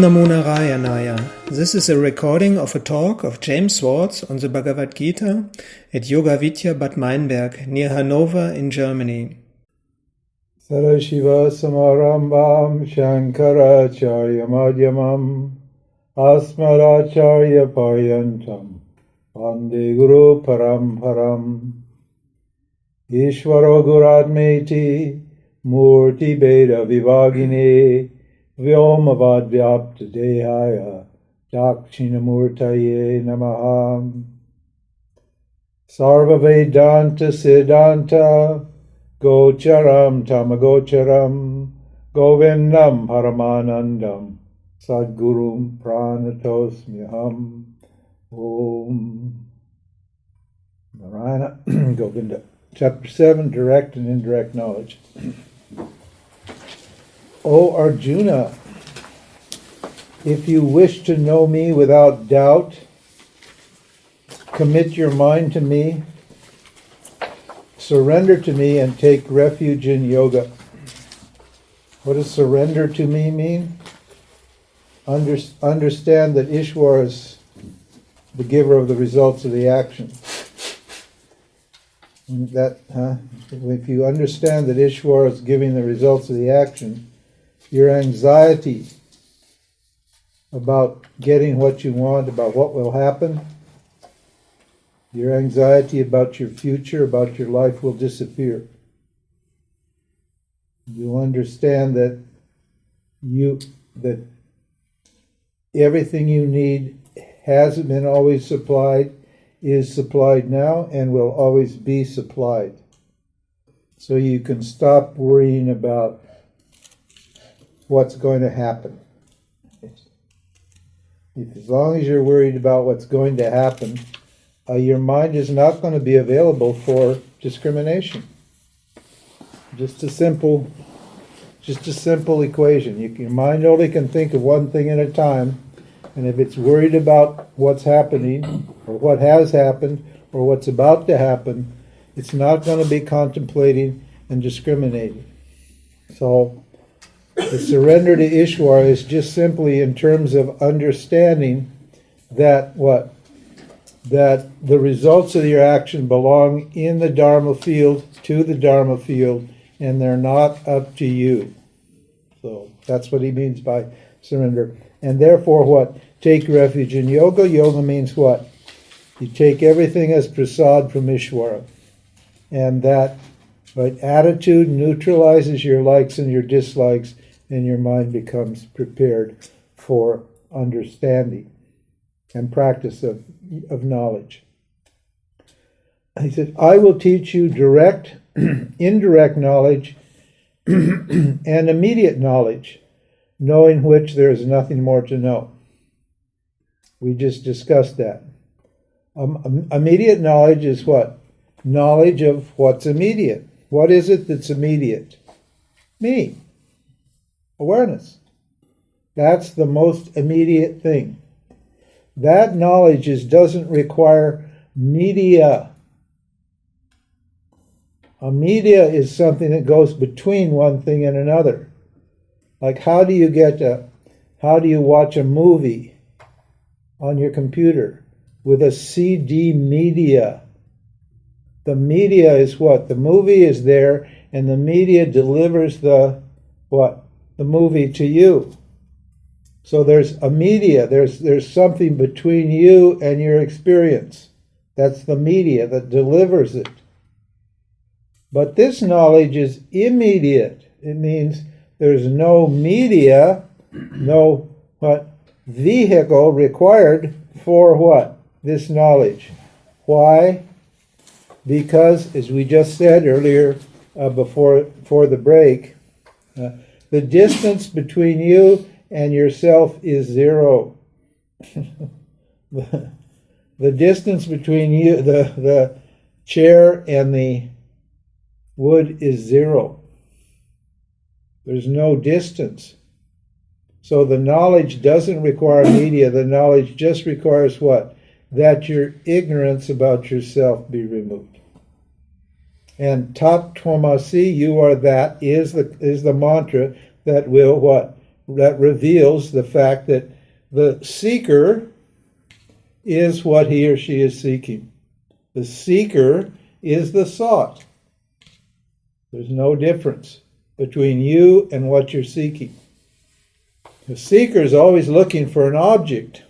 Namo Narayanaya. This is a recording of a talk of James Swartz on the Bhagavad Gita at Yoga-Vidya Bad Meinberg near Hanover in Germany. Sadashiva Samarambam Shankaracharya Madhyamam Asmadacharya Paryantam Vande Guru Paramparam Ishvaro Guradmeti Murti Beda Vivagine Vyomavadvyapta Dehaya Dakshinamurtaye Namaha. Sarva Vedanta Siddhanta Gocharam Tamagocharam Govindam Paramanandam Sadgurum Pranatosmyaham. Om Narayana Govinda. Chapter 7, Direct and Indirect Knowledge. O Arjuna, if you wish to know me without doubt, commit your mind to me, surrender to me, and take refuge in yoga. What does surrender to me mean? Understand that Ishwara is the giver of the results of the action. If you understand that Ishwara is giving the results of the action, your anxiety about getting what you want, about what will happen, your anxiety about your future, about your life will disappear. You'll understand that everything you need hasn't been always supplied, is supplied now, and will always be supplied. So you can stop worrying about what's going to happen. As long as you're worried about what's going to happen, your mind is not going to be available for discrimination. Just a simple equation. Your mind only can think of one thing at a time, and if it's worried about what's happening, or what has happened, or what's about to happen, it's not going to be contemplating and discriminating. So the surrender to Ishwara is just simply in terms of understanding that that the results of your action belong in the Dharma field, to the Dharma field, and they're not up to you. So that's what he means by surrender. And therefore what? Take refuge in yoga. Yoga means what? You take everything as prasad from Ishwara. And that attitude neutralizes your likes and your dislikes, and your mind becomes prepared for understanding and practice of knowledge. He said, I will teach you direct, indirect knowledge, and immediate knowledge, knowing which there is nothing more to know. We just discussed that. Immediate knowledge is what? Knowledge of what's immediate. What is it that's immediate? Me. Awareness. That's the most immediate thing. That knowledge doesn't require media. A media is something that goes between one thing and another. Like how do you watch a movie on your computer with a CD media? The media is what? The movie is there, and the media delivers the movie to you. So there's a media, there's something between you and your experience. That's the media that delivers it. But this knowledge is immediate. It means there's no media, no vehicle required for what? This knowledge. Why? Because, as we just said earlier before the break, the distance between you and yourself is zero. The distance between you, the chair and the wood is zero. There's no distance. So the knowledge doesn't require media. The knowledge just requires what? That your ignorance about yourself be removed. And Tat Twamasi, you are that, is the mantra that will what? reveals the fact that the seeker is what he or she is seeking. The seeker is the sought. There's no difference between you and what you're seeking. The seeker is always looking for an object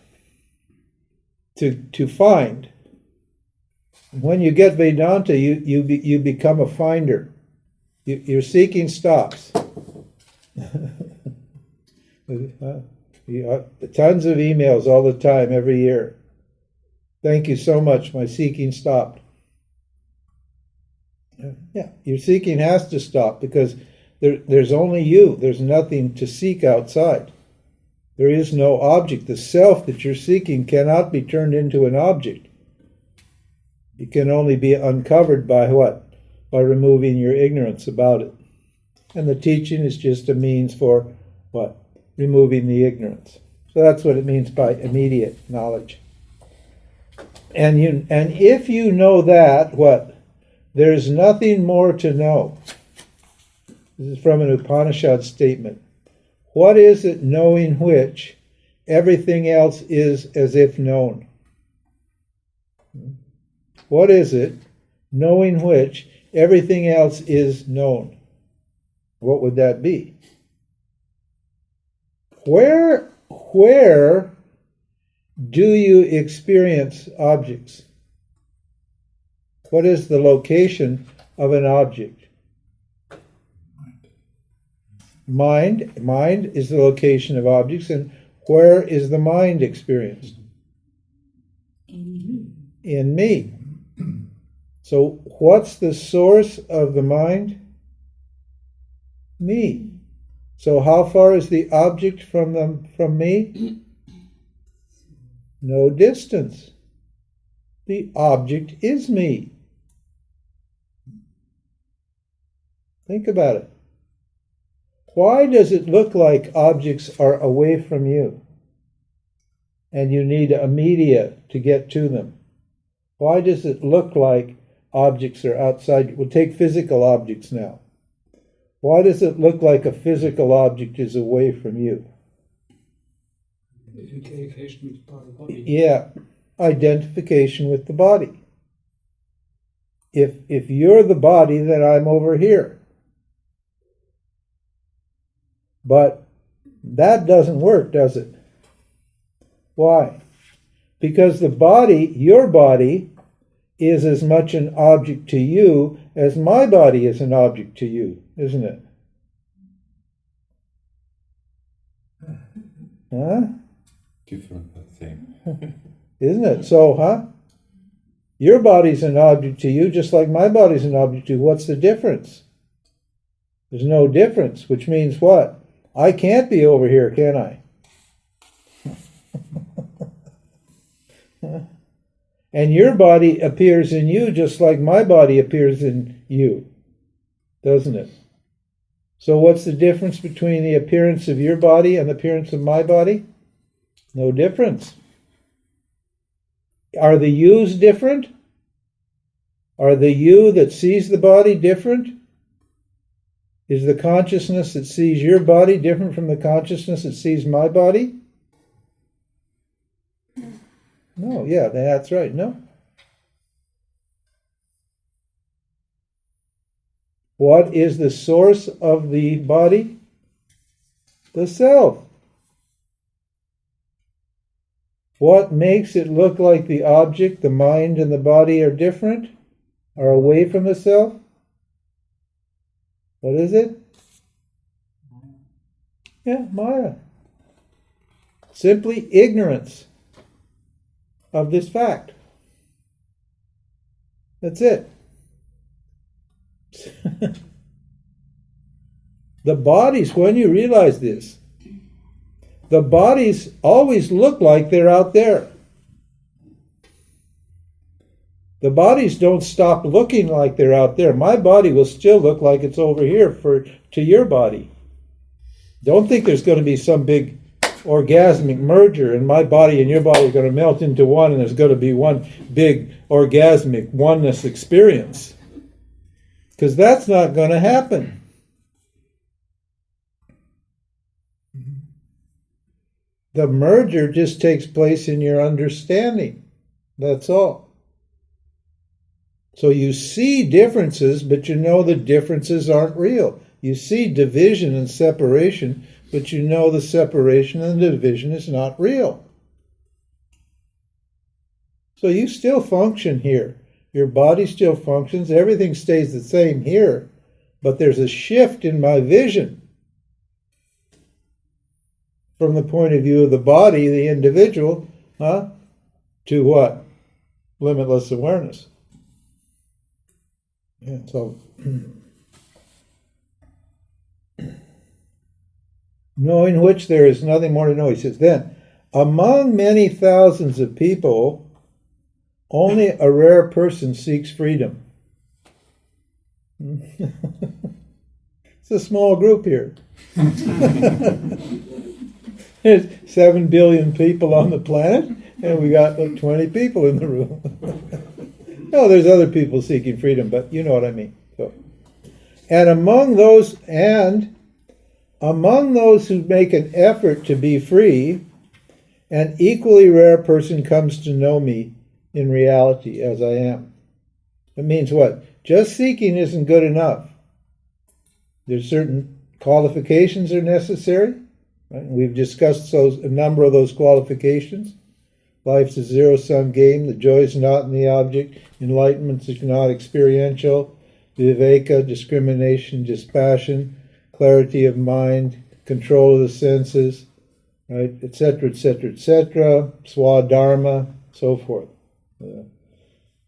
to find. When you get Vedanta, you become a finder. Your seeking stops. Tons of emails all the time, every year. Thank you so much, my seeking stopped. Yeah, your seeking has to stop because there's only you. There's nothing to seek outside. There is no object. The self that you're seeking cannot be turned into an object. It can only be uncovered by what? By removing your ignorance about it. And the teaching is just a means for what? Removing the ignorance. So that's what it means by immediate knowledge. And if you know that, what? There's nothing more to know. This is from an Upanishad statement. What is it knowing which everything else is as if known? What is it knowing which everything else is known? What would that be? Where do you experience objects? What is the location of an object? Mind is the location of objects, and where is the mind experienced? In me. So what's the source of the mind? Me. So how far is the object from me? No distance. The object is me. Think about it. Why does it look like objects are away from you and you need a media to get to them? Why does it look like objects are outside? We'll take physical objects now. Why does it look like a physical object is away from you? Identification with the body. Yeah, identification with the body. If you're the body, then I'm over here. But that doesn't work, does it? Why? Because the body, your body, is as much an object to you as my body is an object to you, isn't it? Huh? Different, but same. Isn't it? So, your body's an object to you just like my body's an object to you. What's the difference? There's no difference, which means what? I can't be over here, can I? And your body appears in you just like my body appears in you, doesn't it? So what's the difference between the appearance of your body and the appearance of my body? No difference. Are the yous different? Are the you that sees the body different? Is the consciousness that sees your body different from the consciousness that sees my body? No, yeah, that's right, no. What is the source of the body? The self. What makes it look like the object, the mind, and the body are different, are away from the self? What is it? Yeah, Maya. Simply ignorance of this fact. That's it. The bodies, when you realize this, the bodies always look like they're out there. The bodies don't stop looking like they're out there. My body will still look like it's over here to your body. Don't think there's going to be some big orgasmic merger and my body and your body are going to melt into one and there's going to be one big orgasmic oneness experience. Because that's not going to happen. The merger just takes place in your understanding. That's all. So you see differences, but you know the differences aren't real. You see division and separation, but you know the separation and the division is not real. So you still function here. Your body still functions. Everything stays the same here. But there's a shift in my vision from the point of view of the body, the individual, to what? Limitless awareness. Yeah, so knowing which there is nothing more to know. He says, then, among many thousands of people, only a rare person seeks freedom. It's a small group here. There's 7 billion people on the planet, and we got like 20 people in the room. No, there's other people seeking freedom, but you know what I mean. So, and among those who make an effort to be free, an equally rare person comes to know me in reality as I am. It means what? Just seeking isn't good enough. There's certain qualifications are necessary. Right? We've discussed a number of those qualifications. Life's a zero-sum game. The joy is not in the object. Enlightenment is not experiential. Viveka, discrimination, dispassion, clarity of mind, control of the senses, right, etc., etc., etc., swadharma, so forth.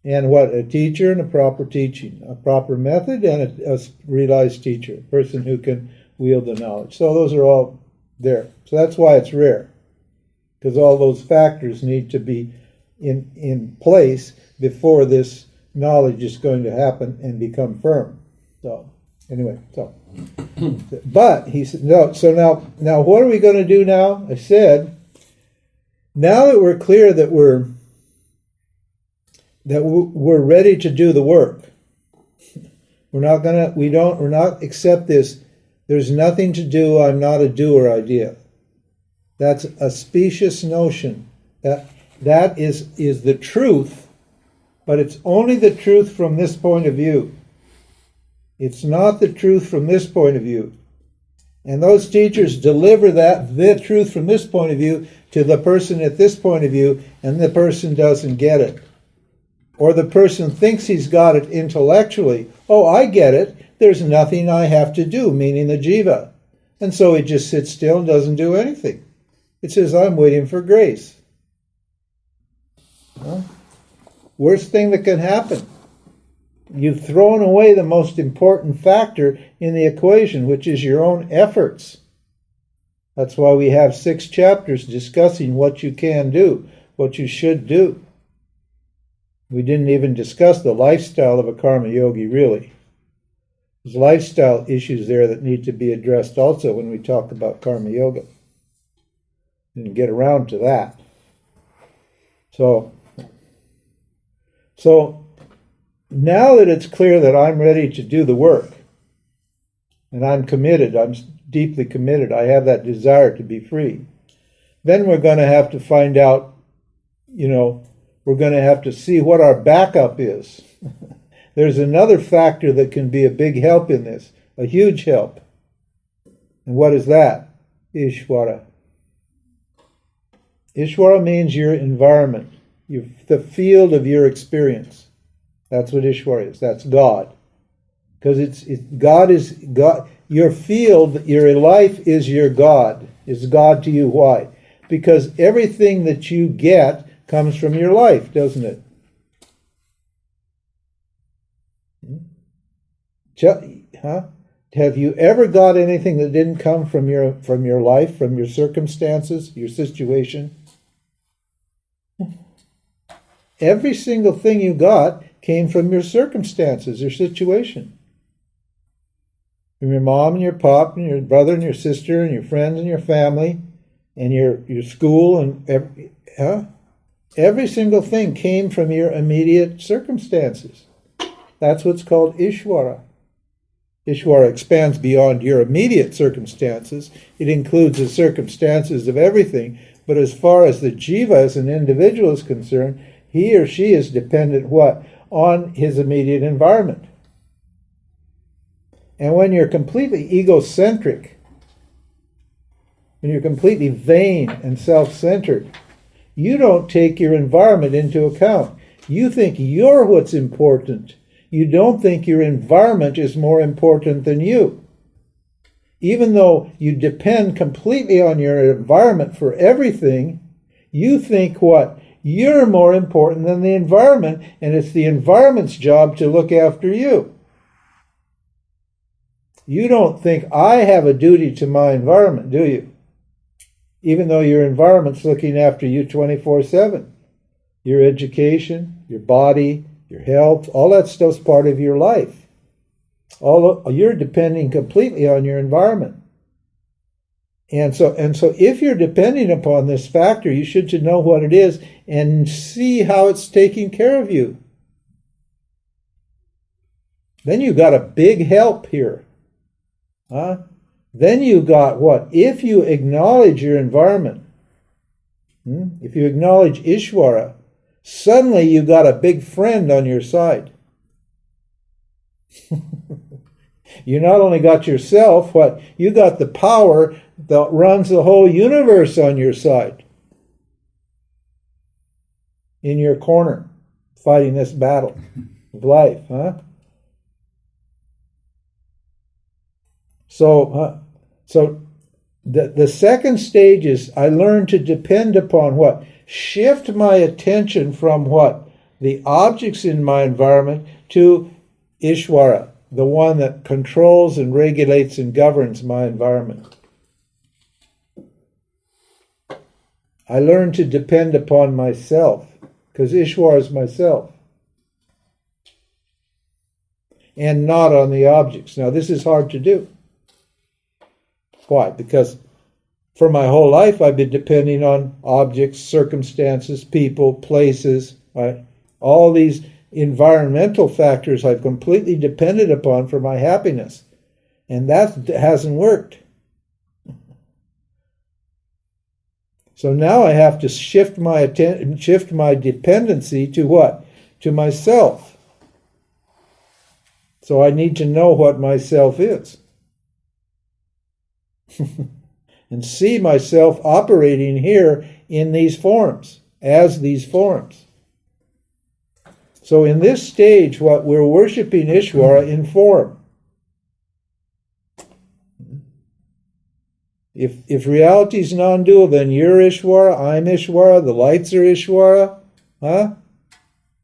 And what? A teacher and a proper teaching, a proper method and a realized teacher, a person who can wield the knowledge. So those are all there. So that's why it's rare, because all those factors need to be in place before this knowledge is going to happen and become firm. So anyway, but he said, no, so now what are we going to do now? I said, now that we're clear that we're ready to do the work, we're not accept this, there's nothing to do, I'm not a doer idea. That's a specious notion. That is the truth, but it's only the truth from this point of view. It's not the truth from this point of view. And those teachers deliver the truth from this point of view to the person at this point of view, and the person doesn't get it. Or the person thinks he's got it intellectually. Oh, I get it. There's nothing I have to do, meaning the jiva. And so he just sits still and doesn't do anything. It says, I'm waiting for grace. Well, worst thing that can happen. You've thrown away the most important factor in the equation, which is your own efforts. That's why we have 6 chapters discussing what you can do, what you should do. We didn't even discuss the lifestyle of a karma yogi, really. There's lifestyle issues there that need to be addressed also when we talk about karma yoga. Didn't get around to that. So now that it's clear that I'm ready to do the work, and I'm committed, I'm deeply committed, I have that desire to be free, then we're going to have to find out, we're going to have to see what our backup is. There's another factor that can be a big help in this, a huge help. And what is that? Ishvara. Ishvara means your environment, the field of your experience. That's what Ishvara is. That's God. Because God is God. Your field, your life is your God. Is God to you. Why? Because everything that you get comes from your life, doesn't it? Have you ever got anything that didn't come from your life, from your circumstances, your situation? Every single thing you got came from your circumstances, your situation. From your mom and your pop and your brother and your sister and your friends and your family and your school and every single thing came from your immediate circumstances. That's what's called Ishvara. Ishvara expands beyond your immediate circumstances. It includes the circumstances of everything, But as far as the jiva as an individual is concerned, he or she is dependent what? On his immediate environment. And when you're completely egocentric, when you're completely vain and self-centered, you don't take your environment into account. You think you're what's important. You don't think your environment is more important than you. Even though you depend completely on your environment for everything, you think what? You're more important than the environment, and it's the environment's job to look after you. You don't think I have a duty to my environment, do you? Even though your environment's looking after you 24/7. Your education, your body, your health, all that stuff's part of your life. You're depending completely on your environment. And so if you're depending upon this factor, you should know what it is and see how it's taking care of you. Then you got a big help here. Then you got what? If you acknowledge your environment, if you acknowledge Ishvara, suddenly you got a big friend on your side. You not only got yourself, what? You got the power that runs the whole universe on your side. In your corner, fighting this battle of life, So the second stage is I learn to depend upon what? Shift my attention from what? The objects in my environment to Ishvara, the one that controls and regulates and governs my environment. I learn to depend upon myself, because Ishvara is myself, and not on the objects. Now, this is hard to do. Why? Because for my whole life, I've been depending on objects, circumstances, people, places, right? All these environmental factors I've completely depended upon for my happiness. And that hasn't worked. So now I have to shift my dependency to what? To myself. So I need to know what myself is. And see myself operating here in these forms, as these forms. So in this stage, what we're worshiping Ishvara in form. If reality is non-dual, then you're Ishvara, I'm Ishvara, the lights are Ishvara,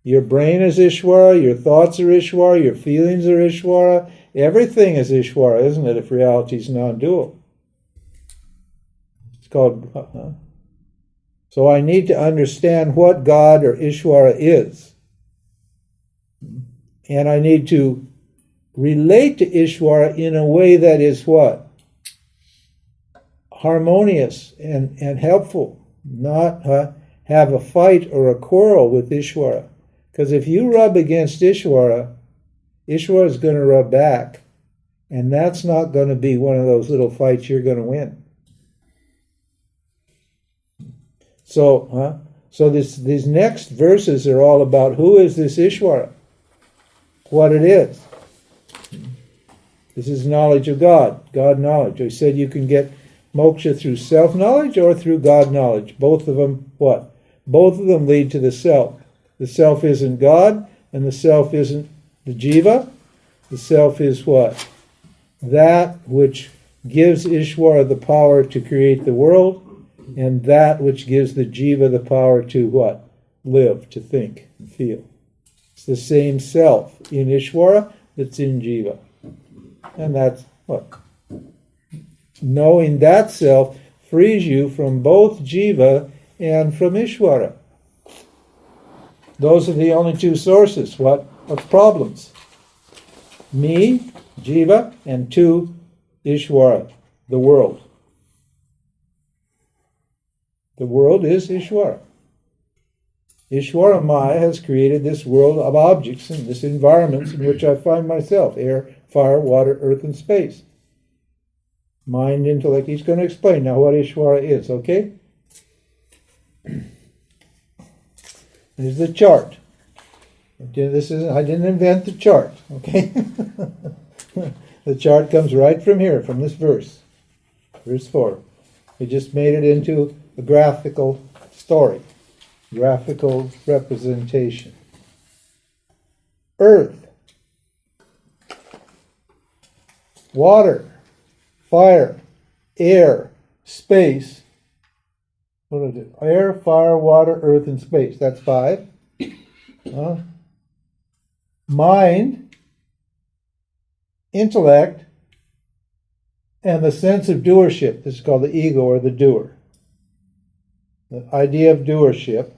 Your brain is Ishvara, your thoughts are Ishvara, your feelings are Ishvara, everything is Ishvara, isn't it, if reality is non-dual? It's called, So I need to understand what God or Ishvara is. And I need to relate to Ishvara in a way that is what? Harmonious and helpful, not have a fight or a quarrel with Ishvara. Because if you rub against Ishvara, Ishvara is going to rub back, and that's not going to be one of those little fights you're going to win. So these next verses are all about who is this Ishvara, what it is. This is knowledge of God, God knowledge. I said you can get moksha through self-knowledge or through God knowledge. Both of them, what? Both of them lead to the self. The self isn't God, and the self isn't the jiva. The self is what? That which gives Ishvara the power to create the world, and that which gives the jiva the power to what? Live, to think, and feel. It's the same self in Ishvara that's in jiva. And that's what? Knowing that self frees you from both jiva and from Ishvara. Those are the only two sources, what? Of problems. Me, jiva, and two, Ishvara, the world. The world is Ishvara. Ishvara Maya has created this world of objects and this environment in which I find myself, air, fire, water, earth, and space. Mind, intellect, he's going to explain now what Ishvara is, okay? Here's the chart. I didn't invent the chart, okay? The chart comes right from here, from this verse. Verse 4. We just made it into a graphical story, graphical representation. Earth, water, fire, air, space. What is it? Air, fire, water, earth, and space. That's 5. Mind, intellect, and the sense of doership. This is called the ego, or the doer. The idea of doership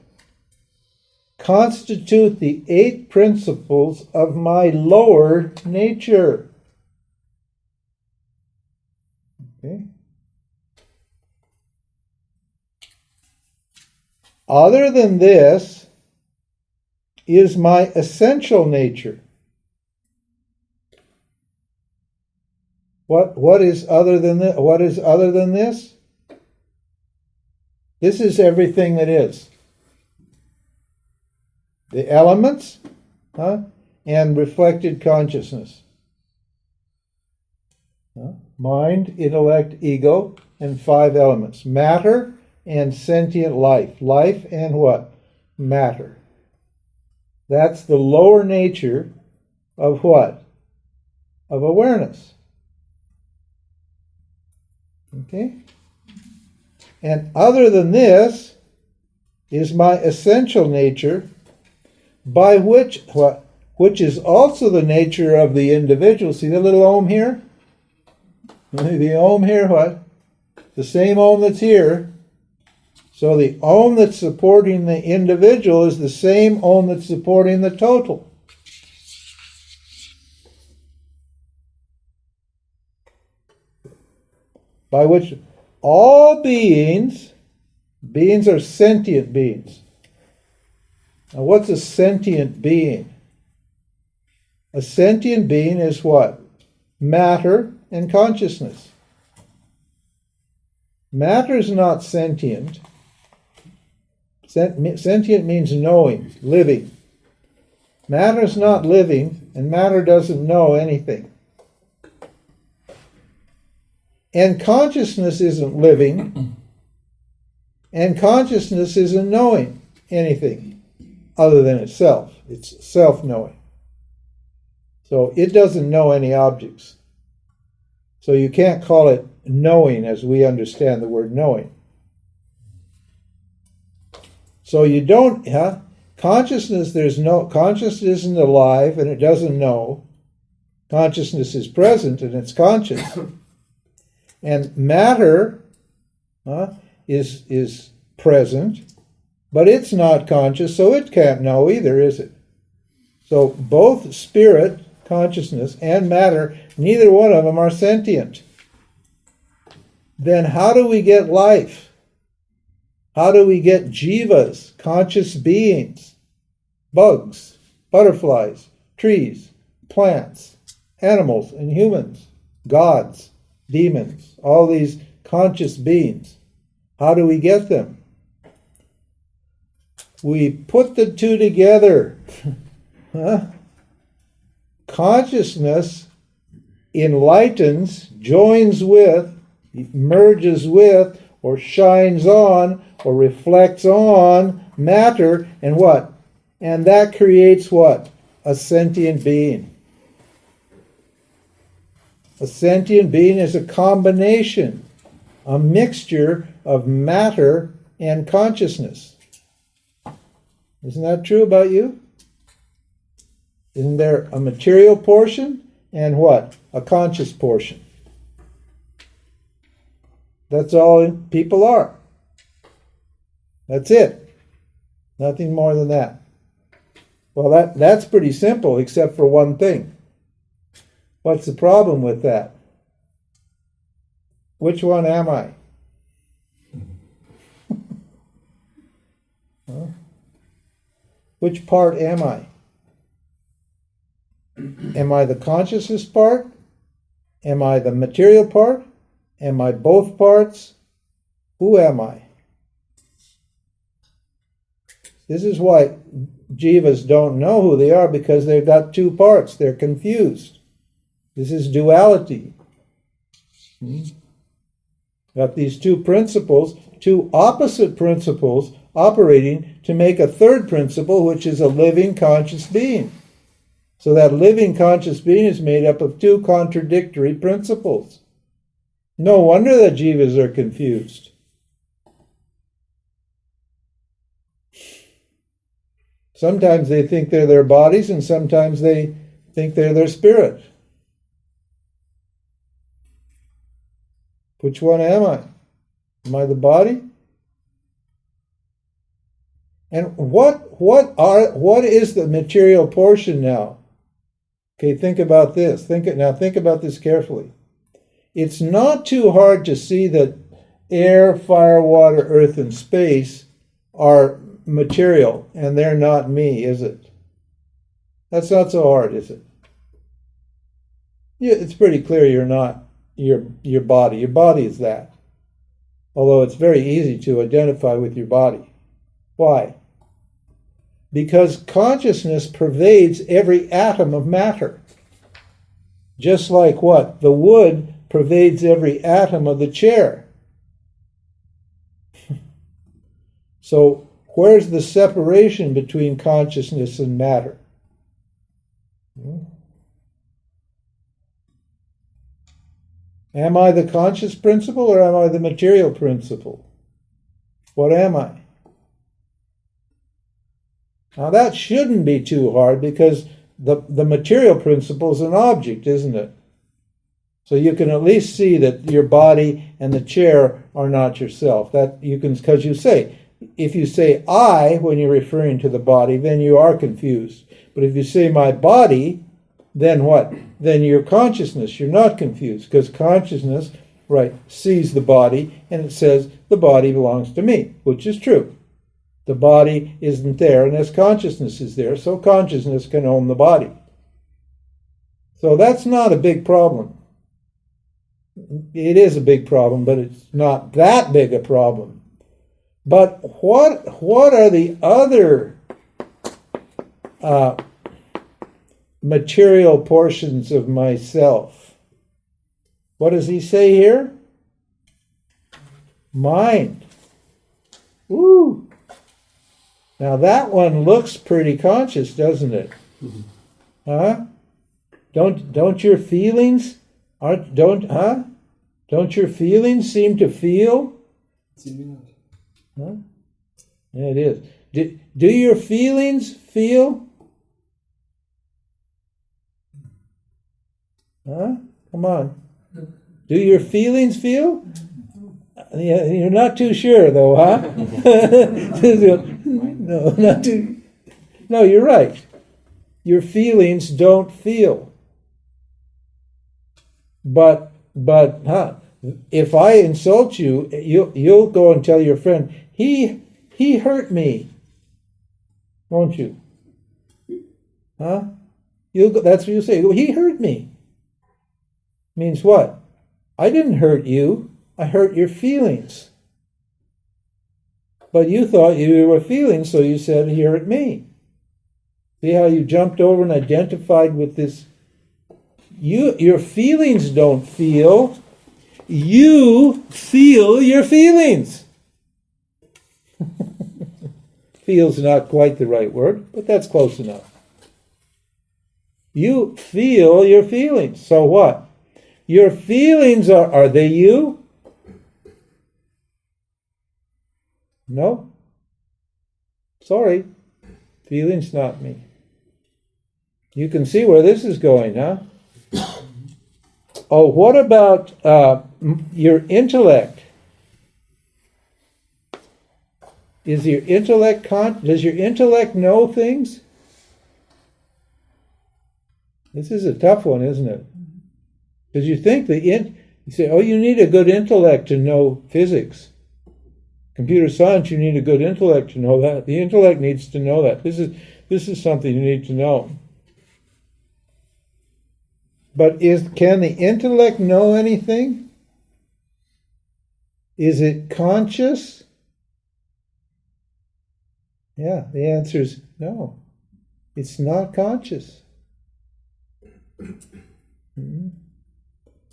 constitute the 8 principles of my lower nature. Okay. Other than this is my essential nature. What is other than this? What is other than this? This is everything that is. The elements, and reflected consciousness. Mind, intellect, ego, and 5 elements. Matter and sentient life. Life and what? Matter. That's the lower nature of what? Of awareness. Okay? And other than this is my essential nature, by which is also the nature of the individual. See the little ohm here? The ohm here, what? The same ohm that's here. So the ohm that's supporting the individual is the same ohm that's supporting the total. By which all beings are sentient beings. Now what's a sentient being? A sentient being is what? Matter and consciousness. Matter is not sentient. Sentient means knowing, living. Matter is not living, and matter doesn't know anything. And consciousness isn't living, and consciousness isn't knowing anything other than itself. It's self-knowing. So it doesn't know any objects. So you can't call it knowing as we understand the word knowing. So you don't, consciousness isn't alive and it doesn't know. Consciousness is present and it's conscious. And matter is present, but it's not conscious, so it can't know either, is it? So both spirit, consciousness, and matter, neither one of them are sentient. Then how do we get life? How do we get jivas, conscious beings, bugs, butterflies, trees, plants, animals, and humans, gods, demons, all these conscious beings? How do we get them? We put the two together. Consciousness enlightens, joins with, merges with, or shines on, or reflects on matter, and what? And that creates what? A sentient being. A sentient being is a combination, a mixture of matter and consciousness. Isn't that true about you? Isn't there a material portion and what? A conscious portion. That's all people are. That's it. Nothing more than that. Well, that's pretty simple, except for one thing. What's the problem with that? Which one am I? Which part am I? Am I the consciousness part? Am I the material part? Am I both parts? Who am I? This is why jivas don't know who they are, because they've got two parts. They're confused. This is duality. Got these two principles, two opposite principles operating to make a third principle, which is a living conscious being. So that living conscious being is made up of two contradictory principles. No wonder that jivas are confused. Sometimes they think they're their bodies, and sometimes they think they're their spirit. Which one am I? Am I the body? And what is the material portion now? Okay, think about this. Think about this carefully. It's not too hard to see that air, fire, water, earth, and space are material, and they're not me, is it? That's not so hard, is it? Yeah, it's pretty clear you're not your body. Your body is that. Although it's very easy to identify with your body. Why? Because consciousness pervades every atom of matter. Just like what? The wood pervades every atom of the chair. So, where's the separation between consciousness and matter? Am I the conscious principle, or am I the material principle? What am I? Now that shouldn't be too hard, because the material principle is an object, isn't it? So you can at least see that your body and the chair are not yourself. That you can, because you say, if you say I when you're referring to the body, then you are confused. But if you say my body, then what? Then your consciousness, you're not confused, because consciousness, right, sees the body and it says the body belongs to me, which is true. The body isn't there unless consciousness is there, so consciousness can own the body. So that's not a big problem. It is a big problem, but it's not that big a problem. But what are the other material portions of myself? What does he say here? Mind. Woo! Now that one looks pretty conscious, doesn't it? Mm-hmm. Huh? Don't your feelings don't your feelings seem to feel? Huh? Yeah, it is. Do your feelings feel? Huh? Come on. Do your feelings feel? Yeah, you're not too sure, though, huh? No, not too. No, you're right. Your feelings don't feel. But, if I insult you, you'll go and tell your friend, he hurt me, won't you? Huh? That's what you say. He hurt me. Means what? I didn't hurt you. I hurt your feelings. But you thought you were feeling, so you said he hurt me. See how you jumped over and identified with this? Your feelings don't feel. You feel your feelings. Feel's not quite the right word, but that's close enough. You feel your feelings. So what? Your feelings are they you? No. Sorry. Feelings not me. You can see where this is going, huh? Oh, what about your intellect? Is your intellect does your intellect know things? This is a tough one, isn't it? Because you think you say, oh, you need a good intellect to know physics. Computer science, you need a good intellect to know that. The intellect needs to know that. This is something you need to know. But can the intellect know anything? Is it conscious? Yeah, the answer is no. It's not conscious.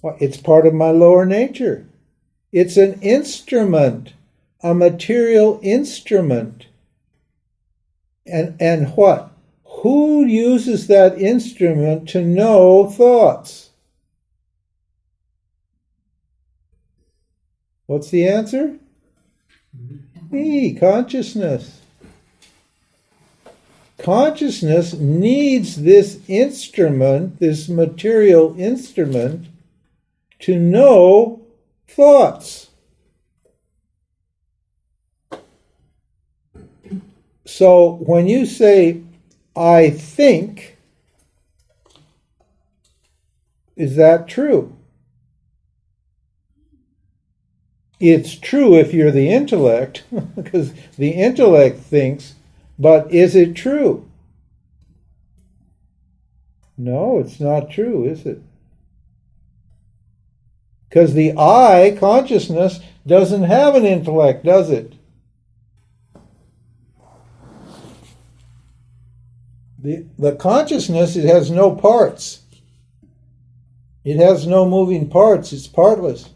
Well, it's part of my lower nature. It's an instrument, a material instrument. And what? Who uses that instrument to know thoughts? What's the answer? Me, consciousness. Consciousness needs this instrument, this material instrument, to know thoughts. So when you say, I think, is that true? It's true if you're the intellect, because the intellect thinks, but is it true? No, it's not true, is it? Because the I, consciousness, doesn't have an intellect, does it? The consciousness, it has no parts. It has no moving parts. It's partless.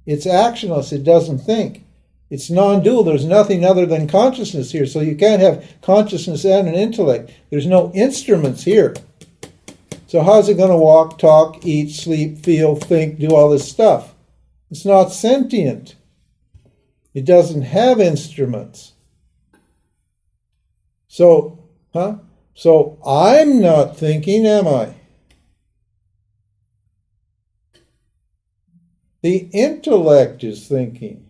It's actionless. It doesn't think. It's non-dual. There's nothing other than consciousness here. So you can't have consciousness and an intellect. There's no instruments here. So how's it going to walk, talk, eat, sleep, feel, think, do all this stuff? It's not sentient. It doesn't have instruments. So I'm not thinking, am I? The intellect is thinking.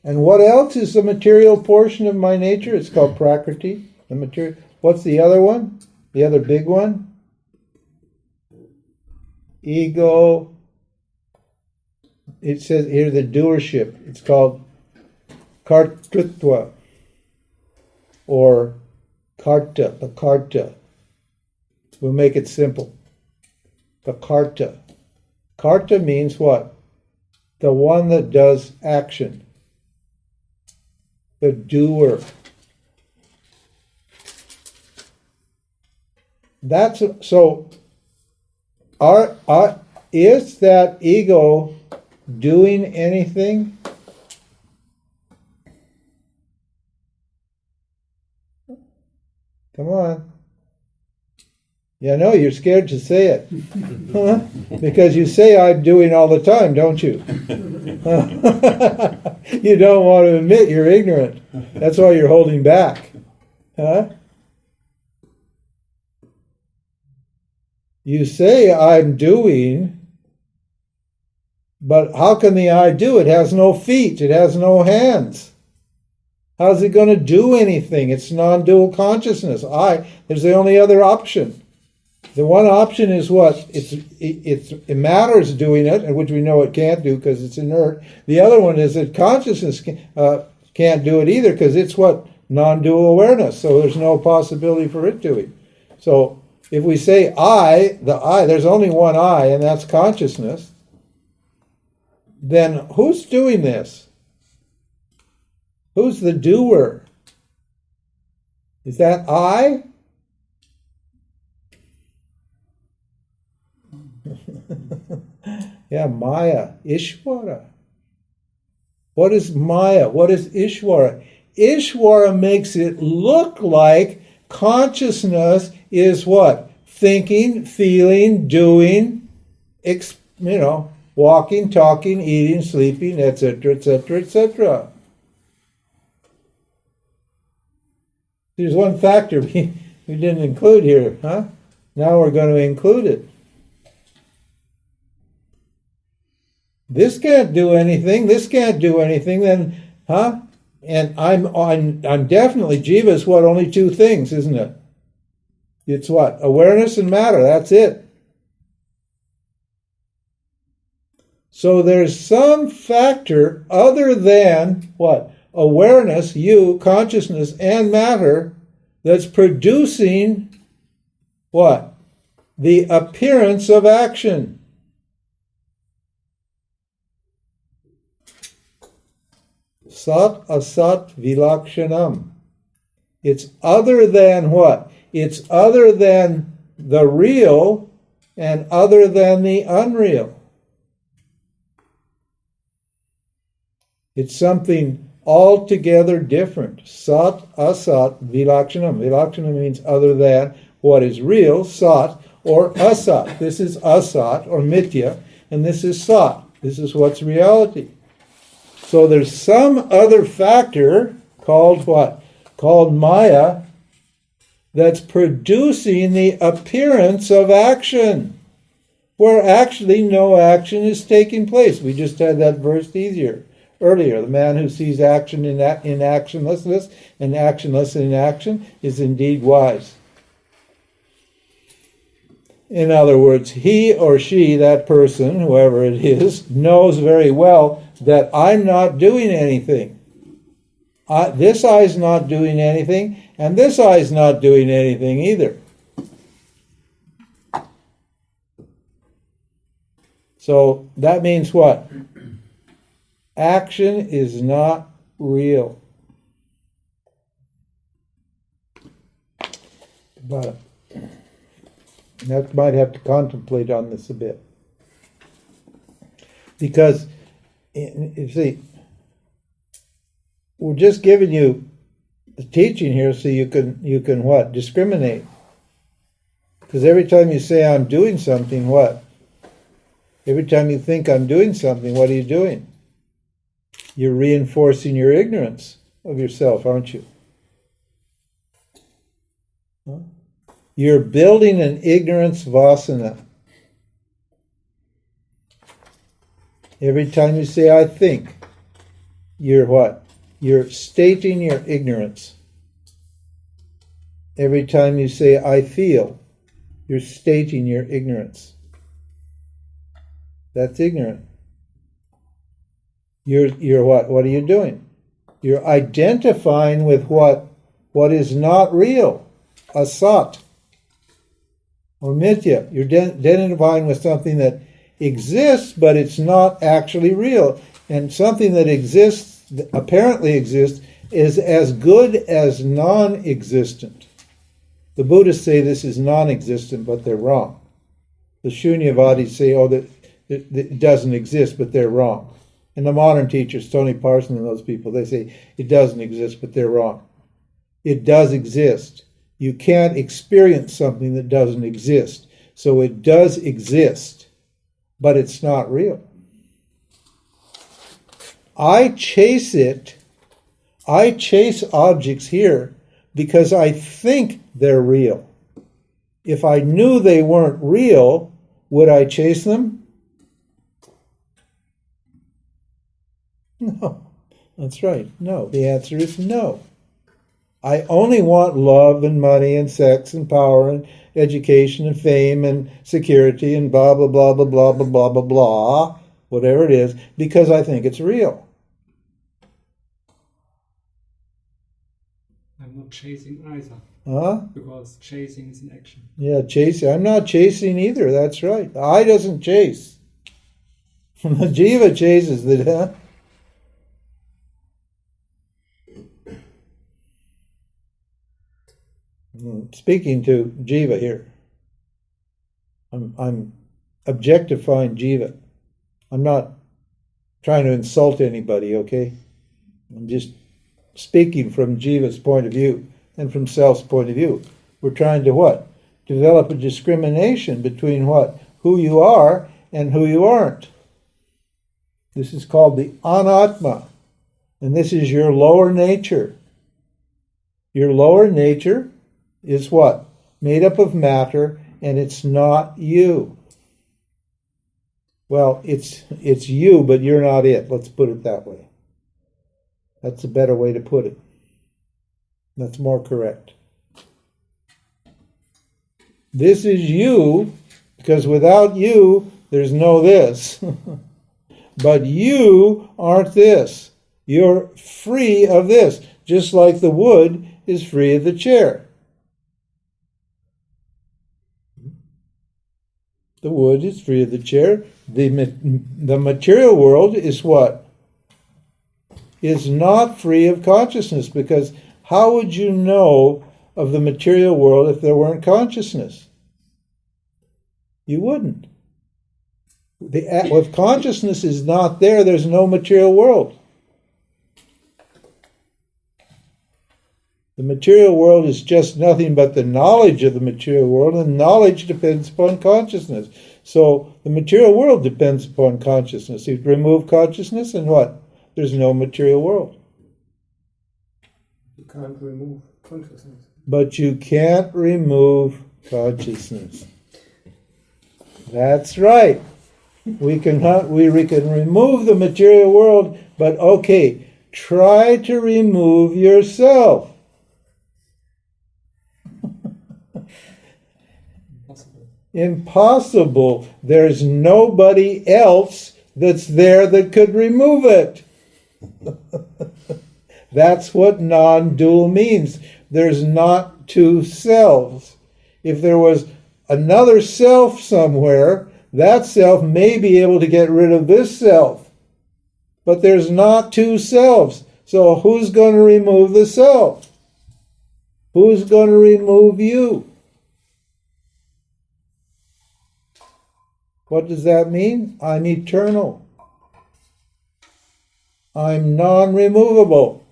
And what else is the material portion of my nature? It's called Prakriti. The material. What's the other one? The other big one? Ego. It says here the doership. It's called kartrutva or karta, the karta. We'll make it simple. The karta. Karta means what? The one that does action. The doer. That's so. Is that ego doing anything? Come on. Yeah, no, you're scared to say it. Huh? Because you say I'm doing all the time, don't you? You don't want to admit you're ignorant. That's why you're holding back. Huh? You say I'm doing, but how can the I do? It has no feet. It has no hands. How's it going to do anything? It's non-dual consciousness. There's the only other option. The one option is what? It matter's doing it, which we know it can't do because it's inert. The other one is that consciousness can't do it either because it's what? Non-dual awareness. So there's no possibility for it doing. So if we say the I, there's only one I, and that's consciousness, then who's doing this? Who's the doer? Is that I? Yeah, Maya, Ishvara. What is Maya? What is Ishvara? Ishvara makes it look like consciousness is what? Thinking, feeling, doing, walking, talking, eating, sleeping, etc., etc., etc. There's one factor we didn't include here, huh? Now we're going to include it. This can't do anything. This can't do anything. Then, huh? And I'm definitely Jiva is what? Only two things, isn't it? It's what? Awareness and matter. That's it. So there's some factor other than what? Awareness, you, consciousness, and matter that's producing what? The appearance of action. Sat asat vilakshanam. It's other than what? It's other than the real and other than the unreal. It's something altogether different. Sat asat vilakshanam. Vilakshanam means other than what is real, sat, or asat. This is asat, or mithya, and this is sat. This is what's reality. So there's some other factor called what? Called Maya, that's producing the appearance of action, where actually no action is taking place. We just had that verse earlier. The man who sees action in actionlessness and actionless in action is indeed wise. In other words, he or she, that person, whoever it is, knows very well that I'm not doing anything. This eye's not doing anything, and this eye's not doing anything either. So that means what? Action is not real. But that might have to contemplate on this a bit. Because, you see, we're just giving you the teaching here so you can what? Discriminate. Because every time you say I'm doing something, what? Every time you think I'm doing something, what are you doing? You're reinforcing your ignorance of yourself, aren't you? Huh? You're building an ignorance vasana. Every time you say I think, you're what? You're stating your ignorance. Every time you say I feel, you're stating your ignorance. That's ignorant. You're what? What are you doing? You're identifying with what is not real, asat, or mithya. You're identifying with something that exists, but it's not actually real. And something that exists, apparently exists, is as good as non-existent. The Buddhists say this is non-existent, but they're wrong. The Shunyavadis say, that it doesn't exist, but they're wrong. And the modern teachers, Tony Parson and those people, they say it doesn't exist, but they're wrong. It does exist. You can't experience something that doesn't exist. So it does exist, but it's not real. I chase it. I chase objects here because I think they're real. If I knew they weren't real, would I chase them? No. That's right. No. The answer is no. I only want love and money and sex and power and education and fame and security and blah, blah, blah, blah, blah, blah, blah, blah, blah, whatever it is, because I think it's real. I'm not chasing either. Huh? Because chasing is an action. Yeah, chasing. I'm not chasing either. That's right. The I doesn't chase. The jiva chases the... Speaking to jiva here. I'm objectifying jiva. I'm not trying to insult anybody, okay? I'm just speaking from jiva's point of view and from self's point of view. We're trying to what? Develop a discrimination between what? Who you are and who you aren't. This is called the anatma. And this is your lower nature. Your lower nature is what? Made up of matter, and it's not you. Well, it's you, but you're not it. Let's put it that way. That's a better way to put it. That's more correct. This is you, because without you, there's no this. But you aren't this. You're free of this, just like the wood is free of the chair. The wood is free of the chair. The material world is what? is not free of consciousness, because how would you know of the material world if there weren't consciousness? You wouldn't. If consciousness is not there, there's no material world. The material world is just nothing but the knowledge of the material world, and knowledge depends upon consciousness. So the material world depends upon consciousness. You remove consciousness, and what? There's no material world. You can't remove consciousness. But you can't remove consciousness. That's right. We can remove the material world, but okay, try to remove yourself. Impossible. There's nobody else that's there that could remove it. That's what non-dual means. There's not two selves. If there was another self somewhere, that self may be able to get rid of this self. But there's not two selves. So who's going to remove the self? Who's going to remove you? What does that mean? I'm eternal. I'm non-removable.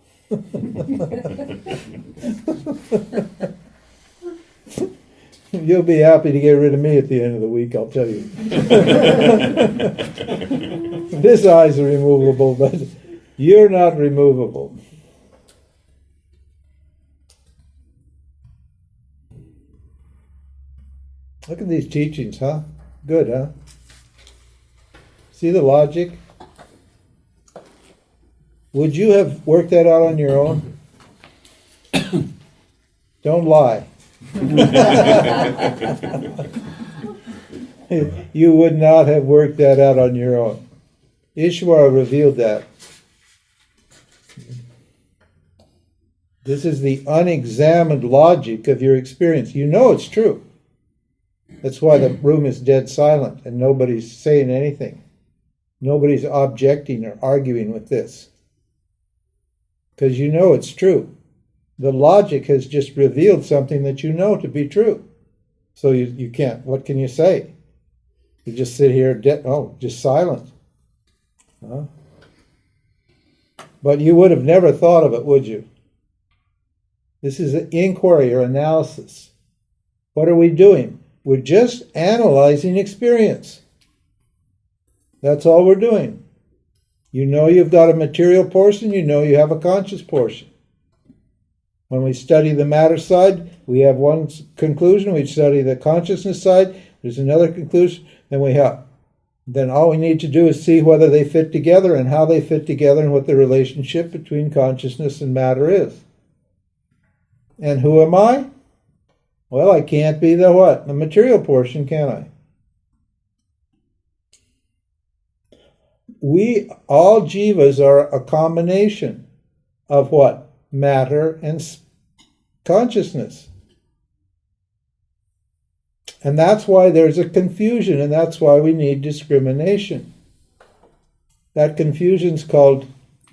You'll be happy to get rid of me at the end of the week, I'll tell you. This eye's removable, but you're not removable. Look at these teachings, huh? Good, huh? See the logic? Would you have worked that out on your own? Don't lie. You would not have worked that out on your own. Ishvara revealed that. This is the unexamined logic of your experience. You know it's true. That's why the room is dead silent and nobody's saying anything. Nobody's objecting or arguing with this. Because you know it's true. The logic has just revealed something that you know to be true. So you can't, what can you say? You just sit here, just silent. Huh? But you would have never thought of it, would you? This is an inquiry or analysis. What are we doing? We're just analyzing experience. That's all we're doing. You know you've got a material portion, you know you have a conscious portion. When we study the matter side, we have one conclusion. We study the consciousness side, there's another conclusion. Then all we need to do is see whether they fit together and how they fit together and what the relationship between consciousness and matter is. And who am I? Well, I can't be the what? The material portion, can I? All jivas are a combination of what? Matter and consciousness. And that's why there's a confusion, and that's why we need discrimination. That confusion's called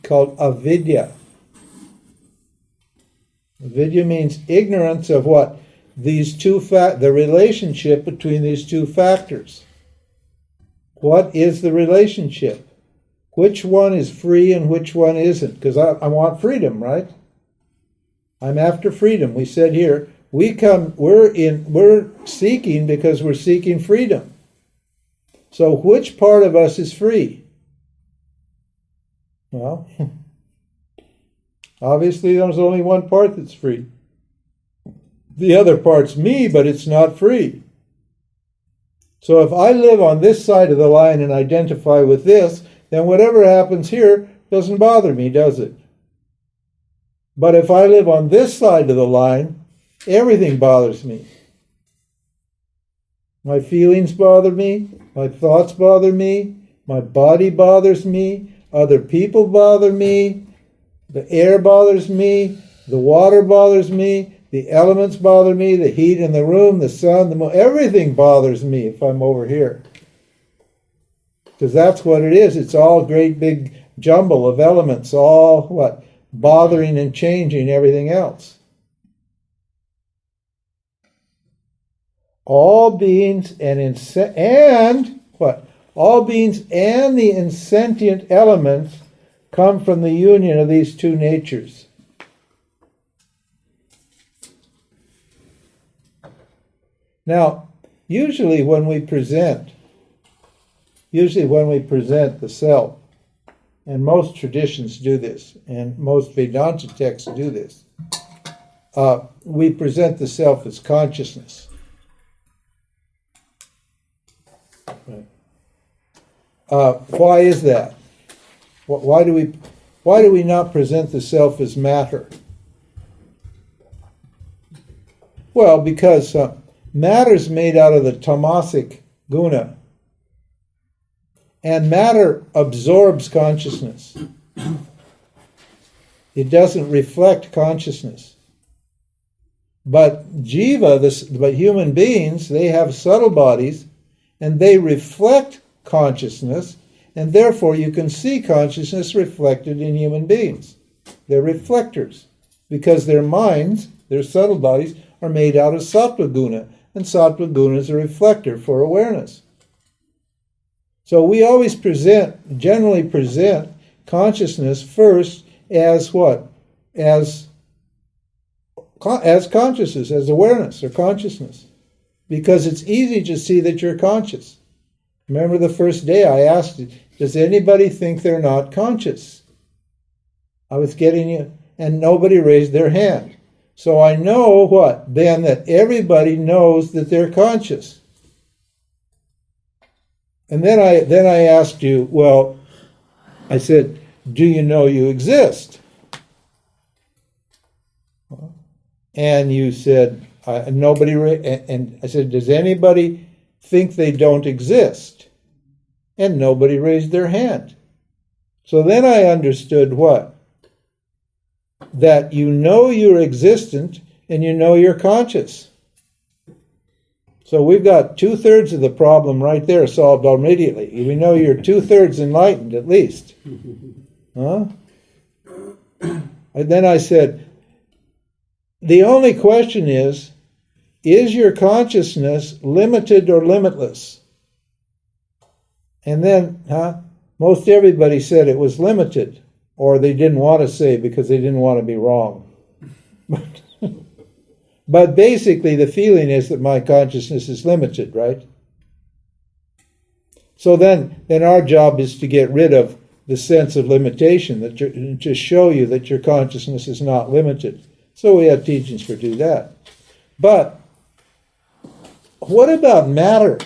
avidya. Avidya means ignorance of what? The relationship between these two factors. What is the relationship? Which one is free and which one isn't? Because I want freedom, right? I'm after freedom. We said here, we're seeking because we're seeking freedom. So which part of us is free? Well, obviously there's only one part that's free. The other part's me, but it's not free. So if I live on this side of the line and identify with this, then whatever happens here doesn't bother me, does it? But if I live on this side of the line, everything bothers me. My feelings bother me, my thoughts bother me, my body bothers me, other people bother me, the air bothers me, the water bothers me, the elements bother me, the heat in the room, the sun, the moon, everything bothers me if I'm over here. Because that's what it is. It's all great big jumble of elements, all what? Bothering and changing everything else. All beings and what? All beings and the insentient elements come from the union of these two natures. Now, usually when we present the self, and most traditions do this, and most Vedanta texts do this, we present the self as consciousness. Right. Why is that? Why do we not present the self as matter? Well, because matter is made out of the tamasic guna, and matter absorbs consciousness. It doesn't reflect consciousness. But jiva, but human beings, they have subtle bodies, and they reflect consciousness, and therefore you can see consciousness reflected in human beings. They're reflectors, because their minds, their subtle bodies, are made out of sattva guna, and sattva guna is a reflector for awareness. So we always generally present consciousness first as what? As consciousness, as awareness or consciousness. Because it's easy to see that you're conscious. Remember the first day I asked you, does anybody think they're not conscious? I was getting you, and nobody raised their hand. So I know what? Then that everybody knows that they're conscious. And then I asked you, well, I said, do you know you exist? And you said, nobody, and I said, does anybody think they don't exist? And nobody raised their hand. So then I understood what? That you know you're existent and you know you're conscious. So we've got 2/3 of the problem right there solved immediately. We know you're 2/3 enlightened at least. Huh? And then I said, the only question is your consciousness limited or limitless? And then, most everybody said it was limited, or they didn't want to say because they didn't want to be wrong. But basically the feeling is that my consciousness is limited, right? So then our job is to get rid of the sense of limitation, to show you that your consciousness is not limited. So we have teachings for do that. But what about matter?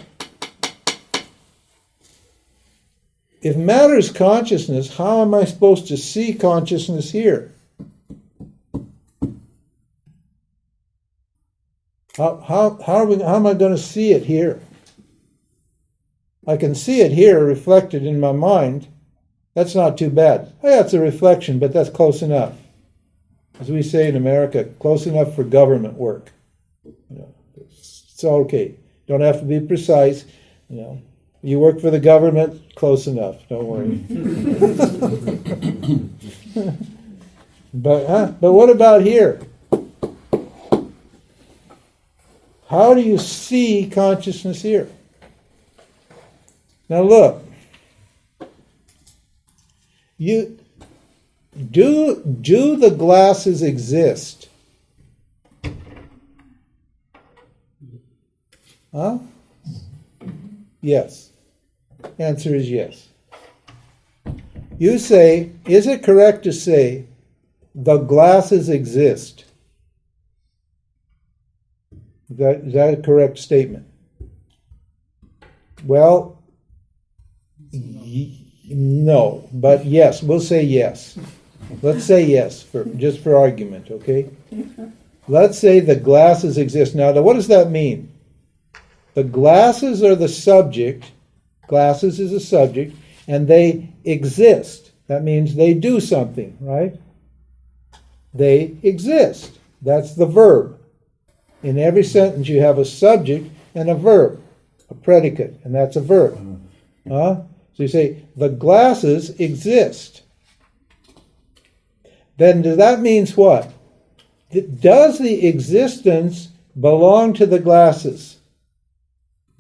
If matter is consciousness, how am I supposed to see consciousness here? How am I going to see it here? I can see it here reflected in my mind. That's not too bad. Oh, yeah, it's a reflection, but that's close enough. As we say in America, close enough for government work. It's okay. Don't have to be precise. You work for the government, close enough. Don't worry. But what about here? How do you see consciousness here? Now look, do the glasses exist? Huh? Yes. Answer is yes. You say, is it correct to say the glasses exist? Is that a correct statement? Well, no, but yes, we'll say yes. Let's say yes, just for argument, okay? Let's say the glasses exist. Now, what does that mean? The glasses are the subject, glasses is a subject, and they exist. That means they do something, right? They exist. That's the verb. In every sentence you have a subject and a verb, a predicate, and that's a verb. So you say, the glasses exist. Then that means what? Does the existence belong to the glasses?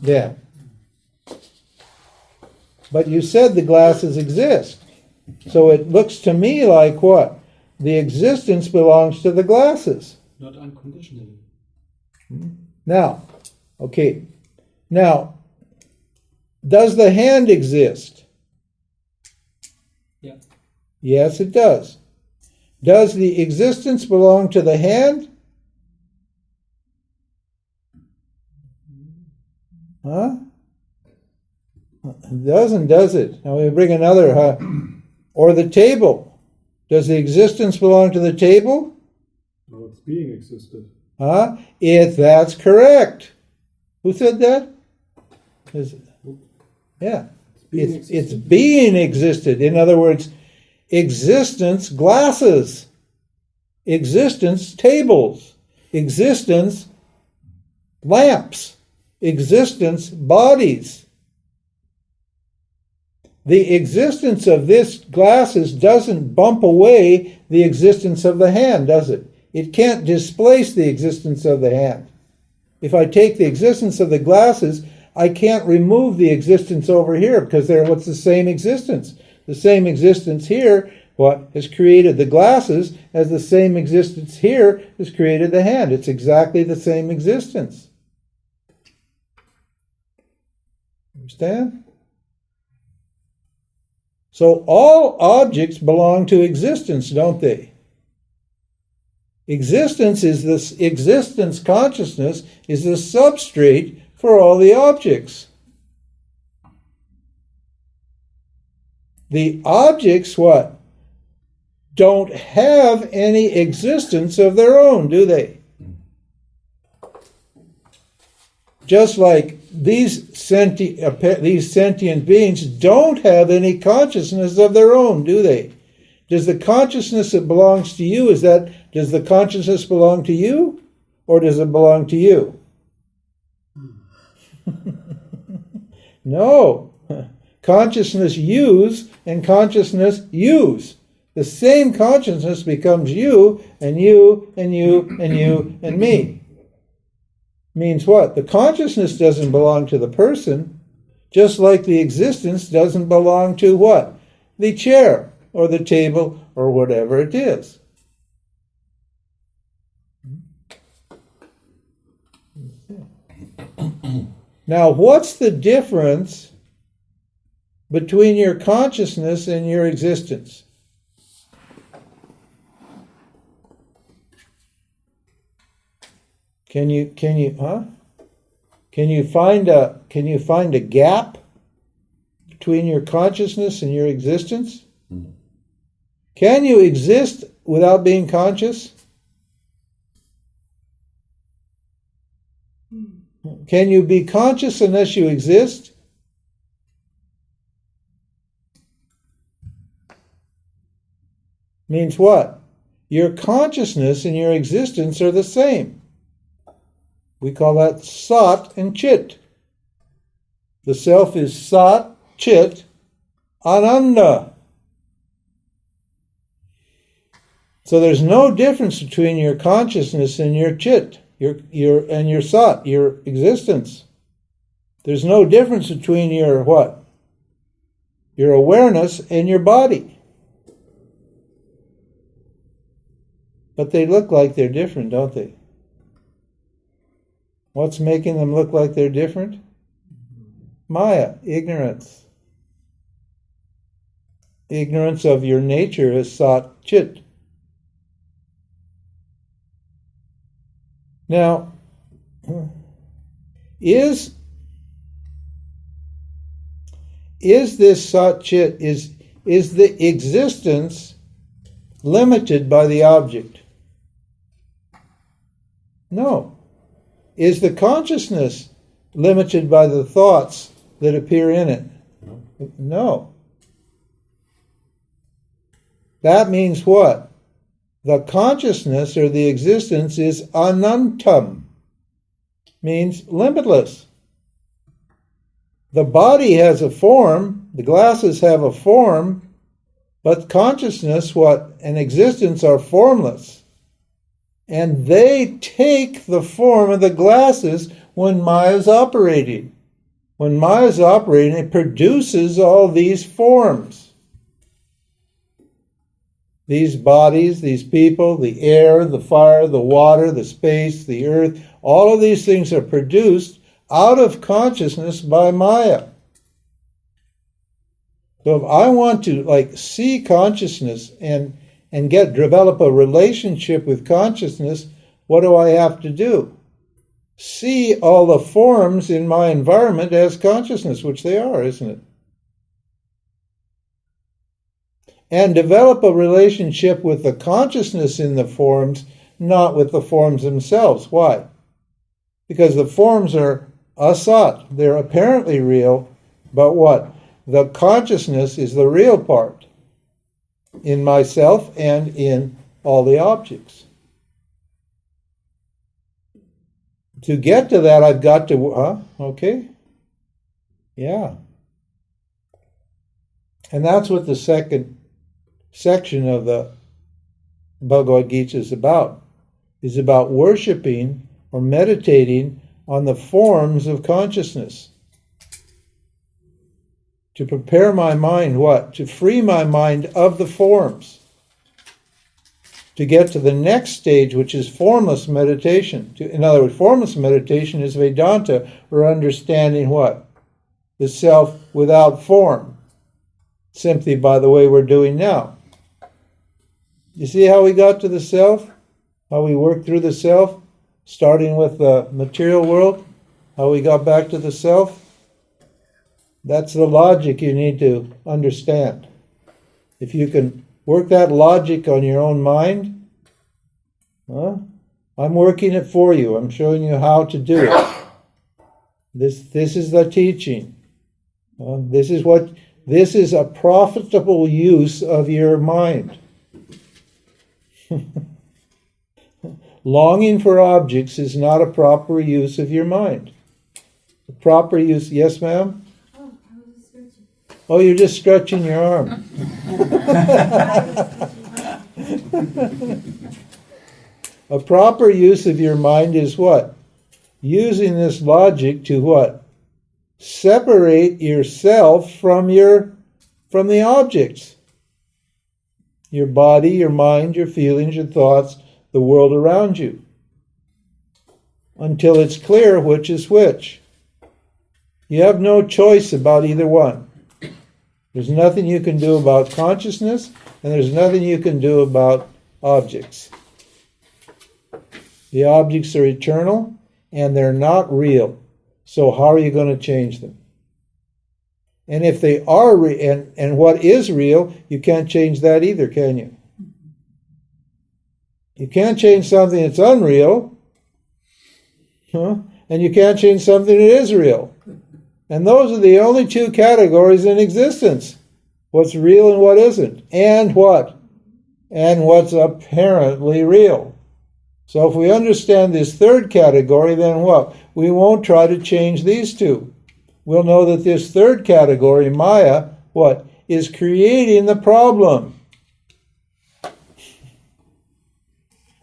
Yeah. But you said the glasses exist. So it looks to me like what? The existence belongs to the glasses. Not unconditionally. Now, okay. Now, does the hand exist? Yeah. Yes, it does. Does the existence belong to the hand? Huh? It doesn't, does it? Now we bring another, or the table. Does the existence belong to the table? No, it's being existed. Huh? That's correct. Who said that? Yeah. It's being existed. In other words, existence, glasses. Existence, tables. Existence, lamps. Existence, bodies. The existence of this glasses doesn't bump away the existence of the hand, does it? It can't displace the existence of the hand. If I take the existence of the glasses, I can't remove the existence over here because they're what's the same existence. The same existence here, what has created the glasses, as the same existence here has created the hand. It's exactly the same existence. Understand? So all objects belong to existence, don't they? Existence consciousness is the substrate for all the objects. The objects, what? Don't have any existence of their own, do they? Just like these sentient beings don't have any consciousness of their own, do they? Does the consciousness that belongs to you, does the consciousness belong to you, or does it belong to you? No. Consciousness use and consciousness use. The same consciousness becomes you and you and you and you and me. Means what? The consciousness doesn't belong to the person, just like the existence doesn't belong to what? The chair or the table or whatever it is. Now, what's the difference between your consciousness and your existence? Can you find a gap between your consciousness and your existence? Can you exist without being conscious? Can you be conscious unless you exist? Means what? Your consciousness and your existence are the same. We call that sat and chit. The self is sat, chit, ananda. So there's no difference between your consciousness and your chit, your sat, your existence. There's no difference between your what? Your awareness and your body. But they look like they're different, don't they? What's making them look like they're different? Maya, ignorance. Ignorance of your nature is sat chit. Now, is this sat chit, is the existence limited by the object? No. Is the consciousness limited by the thoughts that appear in it? No. That means what? The consciousness or the existence is anantam, means limitless. The body has a form, the glasses have a form, but consciousness, and existence are formless. And they take the form of the glasses when Maya is operating. When Maya is operating, it produces all these forms. These bodies, these people, the air, the fire, the water, the space, the earth, all of these things are produced out of consciousness by Maya. So if I want to see consciousness and develop a relationship with consciousness, what do I have to do? See all the forms in my environment as consciousness, which they are, isn't it? And develop a relationship with the consciousness in the forms, not with the forms themselves. Why? Because the forms are asat. They're apparently real, but what? The consciousness is the real part in myself and in all the objects. To get to that, I've got to, okay? Yeah. And that's what the second section of the Bhagavad Gita is about worshiping or meditating on the forms of consciousness. To prepare my mind, what? To free my mind of the forms. To get to the next stage, which is formless meditation. In other words, formless meditation is Vedanta, or understanding what? The self without form. Simply by the way we're doing now. You see how we got to the self? How we worked through the self? Starting with the material world? How we got back to the self? That's the logic you need to understand. If you can work that logic on your own mind, I'm working it for you. I'm showing you how to do it. This is the teaching. This is a profitable use of your mind. Longing for objects is not a proper use of your mind. The proper use, yes, ma'am? Oh, you're just stretching your arm. A proper use of your mind is what? Using this logic to what? Separate yourself from the objects. Your body, your mind, your feelings, your thoughts, the world around you. Until it's clear which is which. You have no choice about either one. There's nothing you can do about consciousness, and there's nothing you can do about objects. The objects are eternal, and they're not real. So how are you going to change them? And if they are and what is real, you can't change that either, can you? You can't change something that's unreal, and you can't change something that is real. And those are the only two categories in existence. What's real and what isn't. And what? And what's apparently real. So if we understand this third category, then what? We won't try to change these two. We'll know that this third category, Maya, what? Is creating the problem.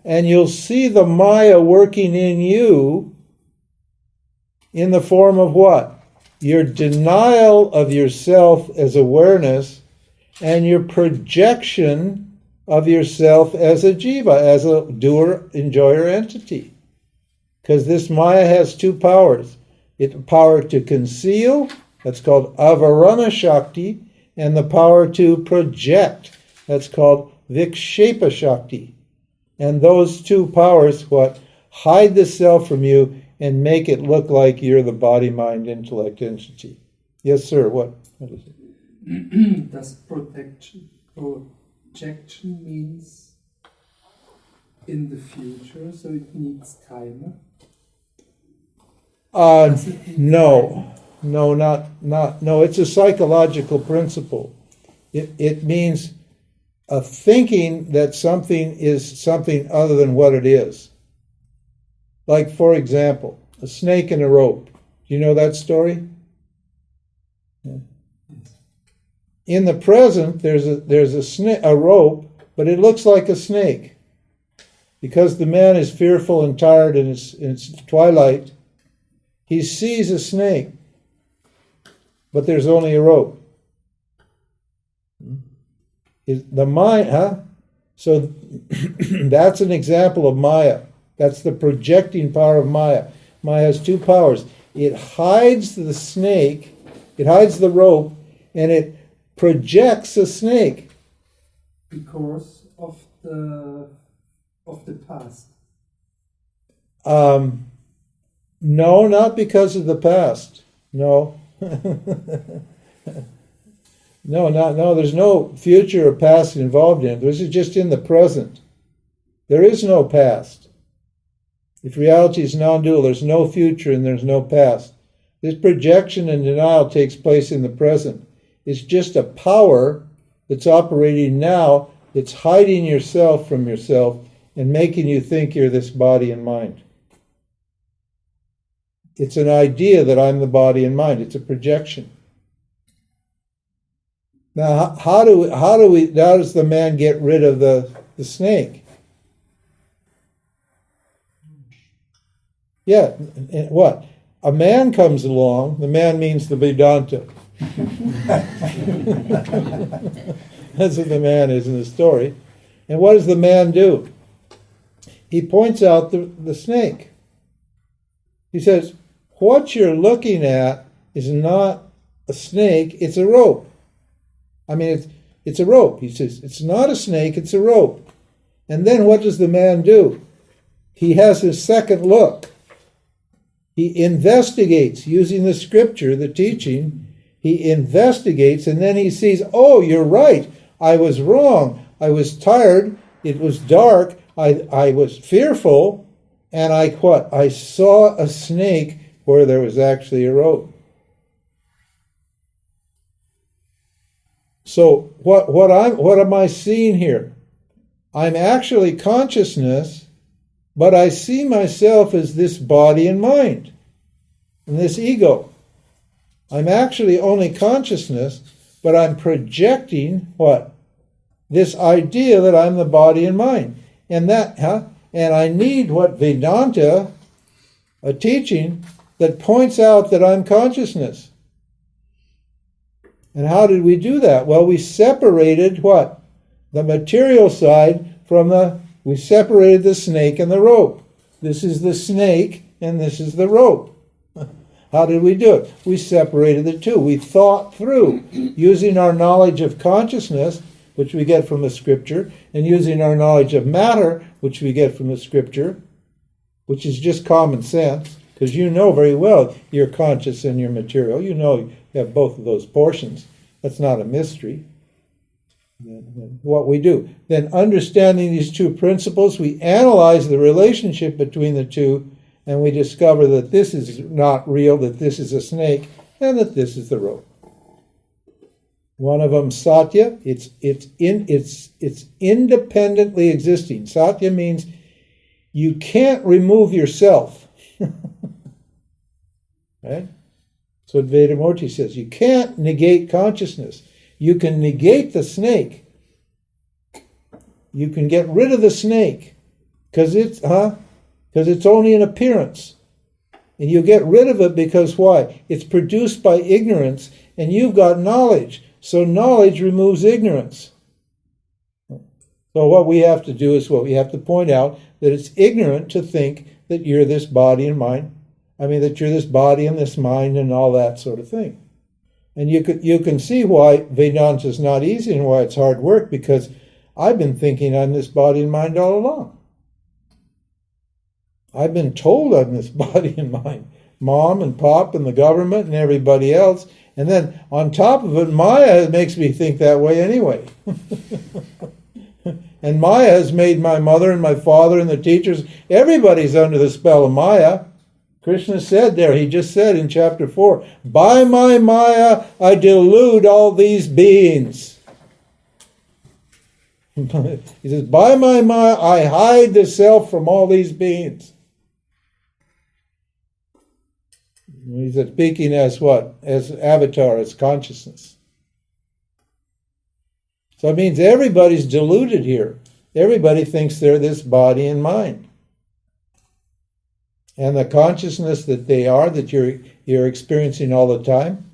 And you'll see the Maya working in you in the form of what? Your denial of yourself as awareness and your projection of yourself as a jiva, as a doer, enjoyer entity. Because this Maya has two powers. It's the power to conceal, that's called avarana shakti, and the power to project, that's called vikshepa shakti. And those two powers, what? Hide the self from you and make it look like you're the body, mind, intellect entity. Yes, sir, what is it? Does projection means in the future, so it needs time? No, it's a psychological principle. It means a thinking that something is something other than what it is. Like, for example, a snake and a rope. Do you know that story? In the present, there's a rope, but it looks like a snake. Because the man is fearful and tired and it's twilight, he sees a snake, but there's only a rope. The mind, So that's an example of Maya. That's the projecting power of Maya. Maya has two powers. It hides the snake, it hides the rope, and it projects a snake. Because of the past. No, not because of the past. No. No, there's no future or past involved in it. This is just in the present. There is no past. If reality is non-dual, there's no future and there's no past. This projection and denial takes place in the present. It's just a power that's operating now that's hiding yourself from yourself and making you think you're this body and mind. It's an idea that I'm the body and mind. It's a projection. Now, how does the man get rid of the snake? Yeah, what? A man comes along, the man means the Vedanta. That's what the man is in the story. And what does the man do? He points out the snake. He says, what you're looking at is not a snake, it's a rope. I mean, it's a rope. He says, it's not a snake, it's a rope. And then what does the man do? He has his second look. He investigates using the scripture, the teaching. He investigates and then he sees, oh, you're right. I was wrong. I was tired. It was dark. I was fearful. And I saw a snake where there was actually a rope. So what am I seeing here? I'm actually consciousness, but I see myself as this body and mind, and this ego. I'm actually only consciousness, but I'm projecting what? This idea that I'm the body and mind. And and I need what Vedanta, a teaching that points out that I'm consciousness. And how did we do that? Well, we separated what? The material side from we separated the snake and the rope. This is the snake and this is the rope. How did we do it? We separated the two. We thought through, using our knowledge of consciousness, which we get from the scripture, and using our knowledge of matter, which we get from the scripture, which is just common sense, because you know very well you're conscious and you're material. You know you have both of those portions. That's not a mystery. What we do. Then understanding these two principles, we analyze the relationship between the two, and we discover that this is not real, that this is a snake, and that this is the rope. One of them, satya, it's independently existing. Satya means you can't remove yourself. Right? So what Vedamurti says, you can't negate consciousness. You can negate the snake. You can get rid of the snake because it's only an appearance. And you get rid of it because why? It's produced by ignorance, and you've got knowledge. So knowledge removes ignorance. So what we have to do is we have to point out that it's ignorant to think that you're this body and mind. That you're this body and this mind and all that sort of thing. And you can see why Vedanta is not easy and why it's hard work, because I've been thinking I'm this body and mind all along. I've been told I'm this body and mind. Mom and Pop and the government and everybody else. And then on top of it, Maya makes me think that way anyway. And Maya has made my mother and my father and the teachers, everybody's under the spell of Maya. Krishna said there, he just said in chapter 4, by my Maya I delude all these beings. He says, by my Maya I hide the self from all these beings. He's speaking as what? As avatar, as consciousness. So it means everybody's deluded here. Everybody thinks they're this body and mind. And the consciousness that they are, that you're experiencing all the time,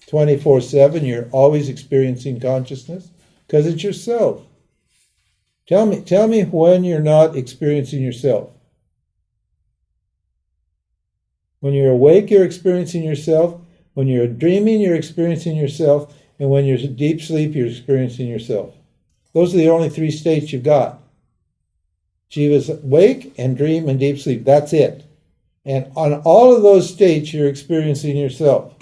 24/7, you're always experiencing consciousness, because it's yourself. Tell me when you're not experiencing yourself. When you're awake, you're experiencing yourself. When you're dreaming, you're experiencing yourself. And when you're in deep sleep, you're experiencing yourself. Those are the only three states you've got. Jiva's awake and dream and deep sleep. That's it. And on all of those states, you're experiencing yourself.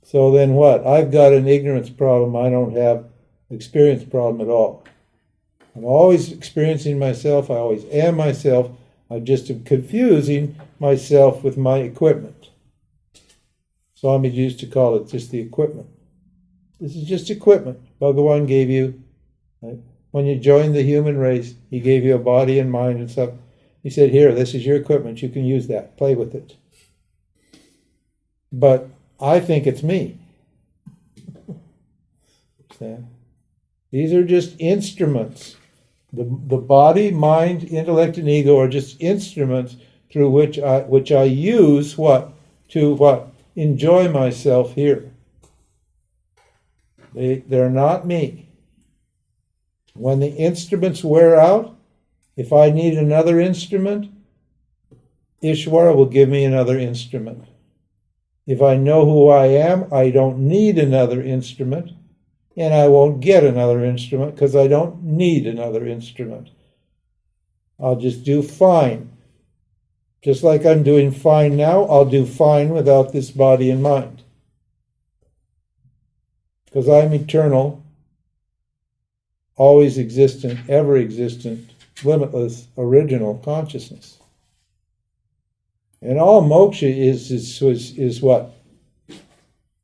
So then what? I've got an ignorance problem. I don't have an experience problem at all. I'm always experiencing myself. I always am myself. I'm just confusing myself with my equipment. Swami used to call it just the equipment. This is just equipment. Bhagavan gave you, right? When you joined the human race, he gave you a body and mind and stuff. He said, here, this is your equipment. You can use that. Play with it. But I think it's me. Understand? These are just instruments. The body, mind, intellect, and ego are just instruments through which I use what? To what? Enjoy myself here. They're not me. When the instruments wear out, if I need another instrument, Ishvara will give me another instrument. If I know who I am, I don't need another instrument, and I won't get another instrument because I don't need another instrument. I'll just do fine. Just like I'm doing fine now, I'll do fine without this body and mind. Because I'm eternal, always existent, ever existent, limitless, original consciousness. And all moksha is what?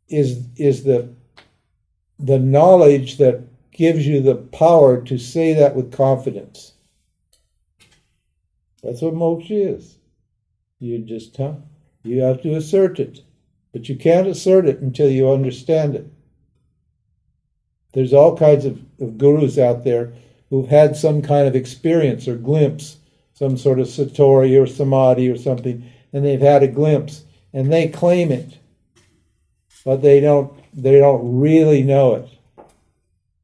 Is the knowledge that gives you the power to say that with confidence. That's what moksha is. You have to assert it. But you can't assert it until you understand it. There's all kinds of gurus out there who've had some kind of experience or glimpse, some sort of satori or samadhi or something, and they've had a glimpse, and they claim it, but they don't really know it.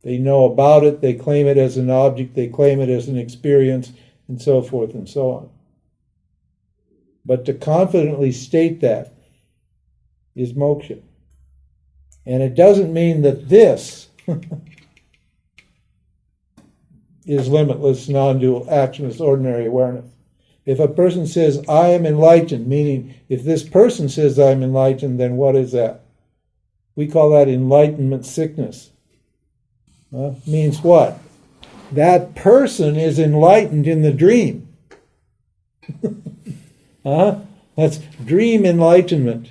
They know about it, they claim it as an object, they claim it as an experience, and so forth and so on. But to confidently state that is moksha. And it doesn't mean that this is limitless, non-dual actionless, ordinary awareness. If a person says, I am enlightened, meaning if this person says I'm enlightened, then what is that? We call that enlightenment sickness. Means what? That person is enlightened in the dream. That's dream enlightenment.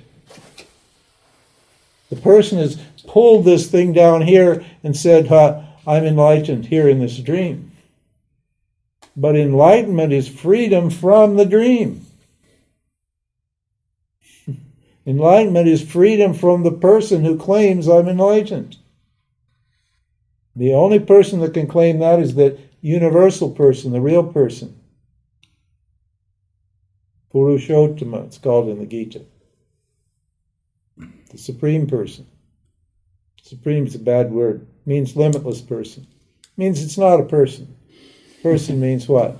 The person has pulled this thing down here and said, I'm enlightened here in this dream. But enlightenment is freedom from the dream. Enlightenment is freedom from the person who claims I'm enlightened. The only person that can claim that is the universal person, the real person. Purushottama, it's called in the Gita. The supreme person. Supreme is a bad word. It means limitless person. It means it's not a person. Person means what?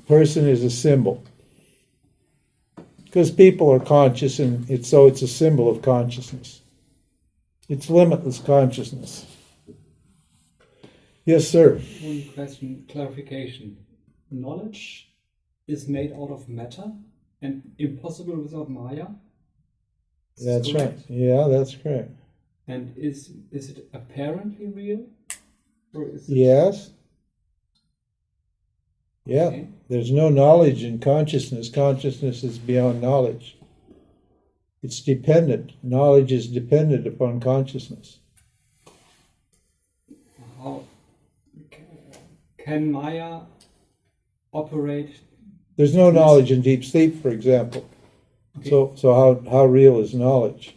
Person is a symbol. Because people are conscious, and it's a symbol of consciousness. It's limitless consciousness. Yes, sir. One question, clarification. Knowledge is made out of matter and impossible without Maya? That's right. Yeah, that's correct. And is it apparently real? Or is it... Yes. Yeah. Okay. There's no knowledge in consciousness. Consciousness is beyond knowledge. It's dependent. Knowledge is dependent upon consciousness. How can Maya operate? There's no knowledge in deep sleep, for example. Okay. So how real is knowledge?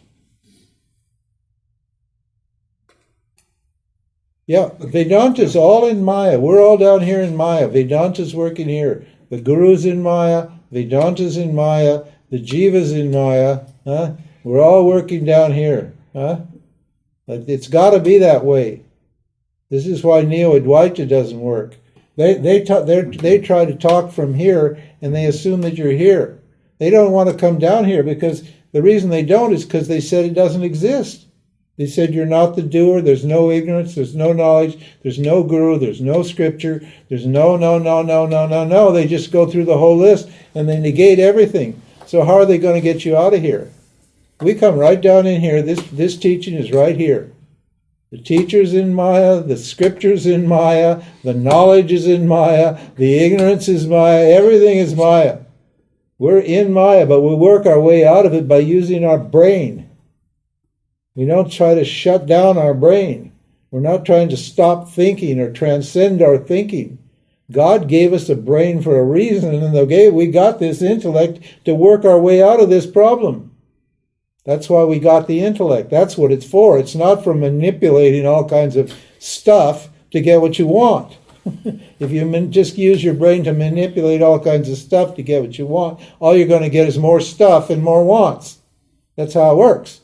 Yeah, Vedanta's all in Maya. We're all down here in Maya. Vedanta's working here. The Guru's in Maya. Vedanta's in Maya. The Jiva's in Maya. Huh? We're all working down here. Huh? But it's got to be that way. This is why Neo-Advaita doesn't work. They try to talk from here, and they assume that you're here. They don't want to come down here because the reason they don't is because they said it doesn't exist. They said you're not the doer, there's no ignorance, there's no knowledge, there's no guru, there's no scripture, there's no. They just go through the whole list and they negate everything. So how are they going to get you out of here? We come right down in here. This teaching is right here. The teacher's in Maya, the scripture's in Maya, the knowledge is in Maya, the ignorance is Maya, everything is Maya. We're in Maya, but we work our way out of it by using our brain. We don't try to shut down our brain. We're not trying to stop thinking or transcend our thinking. God gave us a brain for a reason, and we got this intellect to work our way out of this problem. That's why we got the intellect. That's what it's for. It's not for manipulating all kinds of stuff to get what you want. If you just use your brain to manipulate all kinds of stuff to get what you want, all you're going to get is more stuff and more wants. That's how it works.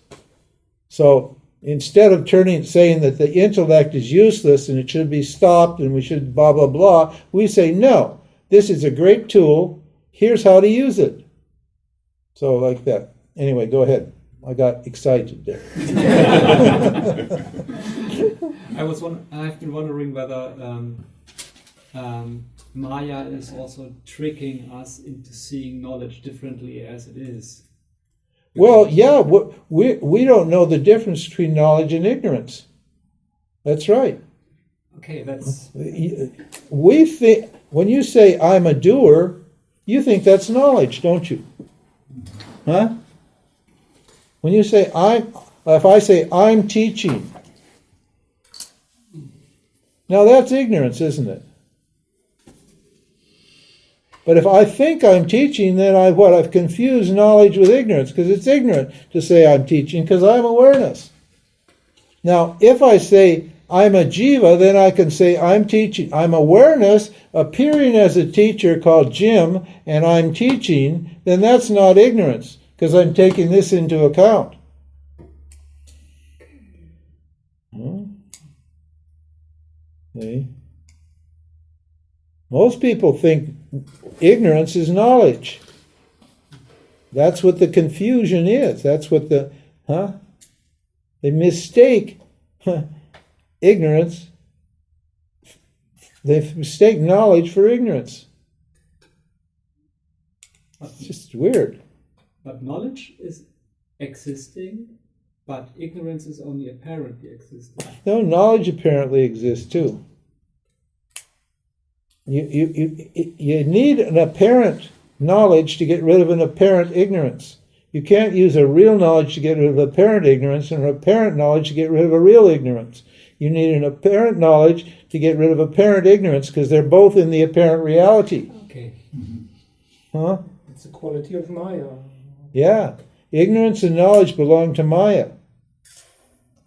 So instead of saying that the intellect is useless and it should be stopped and we should blah, blah, blah, we say, no, this is a great tool. Here's how to use it. So like that. Anyway, go ahead. I got excited there. I've been wondering whether Maya is also tricking us into seeing knowledge differently as it is. Well, yeah, we don't know the difference between knowledge and ignorance. That's right. Okay, that's... We think, when you say I'm a doer, you think that's knowledge, don't you? Huh? When you say if I say I'm teaching, now that's ignorance, isn't it? But if I think I'm teaching, then I've confused knowledge with ignorance, because it's ignorant to say I'm teaching, because I'm awareness. Now, if I say I'm a jiva, then I can say I'm teaching. I'm awareness appearing as a teacher called Jim, and I'm teaching, then that's not ignorance, because I'm taking this into account. See? Most people think ignorance is knowledge. That's what the confusion is. That's what they mistake ignorance. They mistake knowledge for ignorance. It's just weird. But knowledge is existing, but ignorance is only apparently existing. No, knowledge apparently exists too. You need an apparent knowledge to get rid of an apparent ignorance. You can't use a real knowledge to get rid of apparent ignorance and an apparent knowledge to get rid of a real ignorance. You need an apparent knowledge to get rid of apparent ignorance, because they're both in the apparent reality. Okay. Huh? It's the quality of Maya. Yeah. Ignorance and knowledge belong to Maya.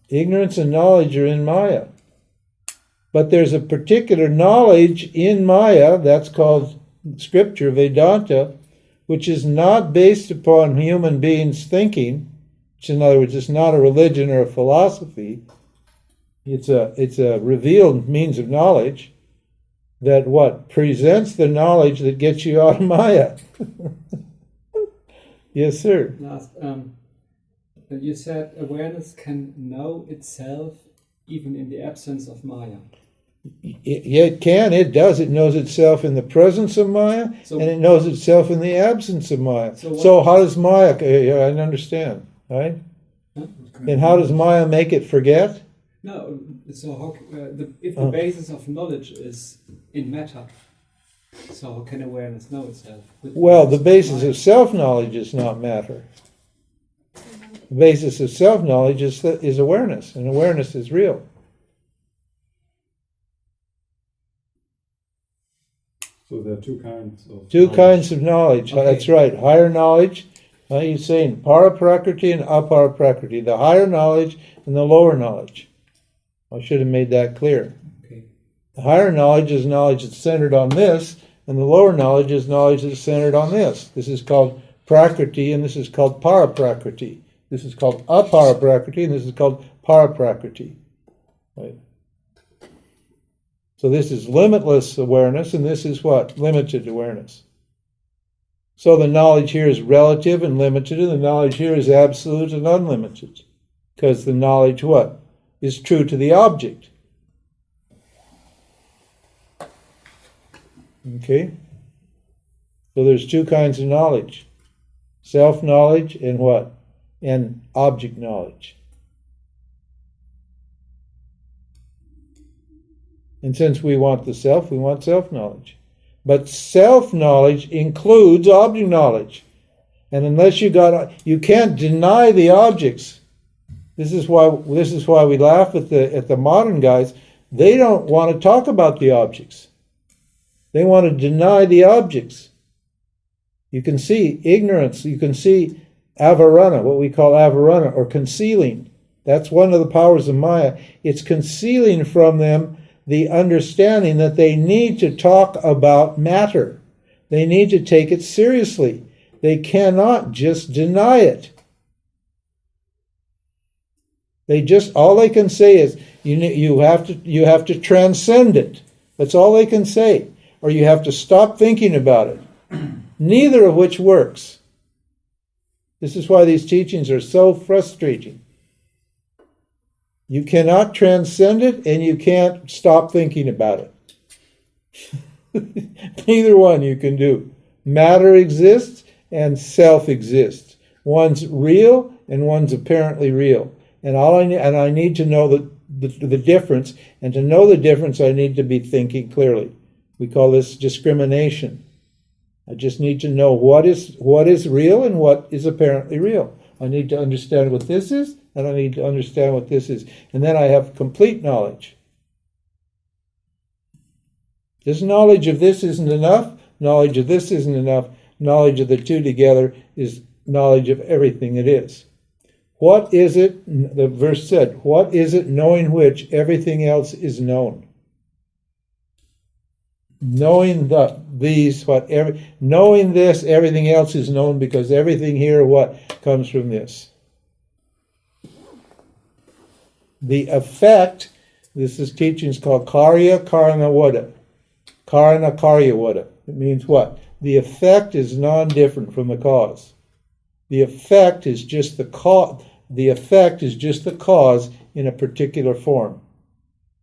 Ignorance and knowledge are in Maya. But there's a particular knowledge in Maya, that's called scripture, Vedanta, which is not based upon human beings' thinking, which in other words, it's not a religion or a philosophy. It's a revealed means of knowledge that presents the knowledge that gets you out of Maya. Yes, sir. Last, you said awareness can know itself even in the absence of Maya. It can, it does. It knows itself in the presence of Maya, and it knows itself in the absence of Maya. So how does Maya, I understand, right? Huh? And how does Maya make it forget? No, so how, if the basis of knowledge is in matter, so how can awareness know itself? Well, the basis of self-knowledge is not matter. The basis of self-knowledge is awareness, and awareness is real. So there are two kinds of Two kinds of knowledge. Okay. That's right. Higher knowledge He's saying para-prakriti and apara-prakriti, the higher knowledge and the lower knowledge. I should have made that clear. Okay. The higher knowledge is knowledge that's centered on this, and the lower knowledge is knowledge that's centered on this. This is called prakriti, and this is called para-prakriti. This is called apara-prakriti, and this is called para-prakriti. Right? So this is limitless awareness, and this is what? Limited awareness. So the knowledge here is relative and limited, and the knowledge here is absolute and unlimited. Because the knowledge, what? Is true to the object. Okay? So there's two kinds of knowledge. Self-knowledge and what? And object knowledge. And since we want the self, we want self-knowledge. But self-knowledge includes object knowledge. And unless you can't deny the objects. This is why we laugh at the modern guys. They don't want to talk about the objects. They want to deny the objects. You can see ignorance. You can see avarana, what we call avarana, or concealing. That's one of the powers of Maya. It's concealing from them the understanding that they need to talk about matter. They need to take it seriously. They cannot just deny it. All they can say is you have to transcend it. That's all they can say. Or you have to stop thinking about it. Neither of which works. This is why these teachings are so frustrating. You cannot transcend it, and you can't stop thinking about it. Neither one you can do. Matter exists and self exists. One's real and one's apparently real. And I need to know the difference. And to know the difference, I need to be thinking clearly. We call this discrimination. I just need to know what is real and what is apparently real. I need to understand what this is, and I need to understand what this is. And then I have complete knowledge. Just knowledge of this isn't enough. Knowledge of this isn't enough. Knowledge of the two together is knowledge of everything it is. What is it, the verse said, what is it knowing which everything else is known? Knowing knowing this, everything else is known, because everything here, what, comes from this. The effect, this is teachings called Karya Karana Vada. Karana Karya Vada. It means what? The effect is non-different from the cause. The effect is just the cause. The effect is just the cause in a particular form.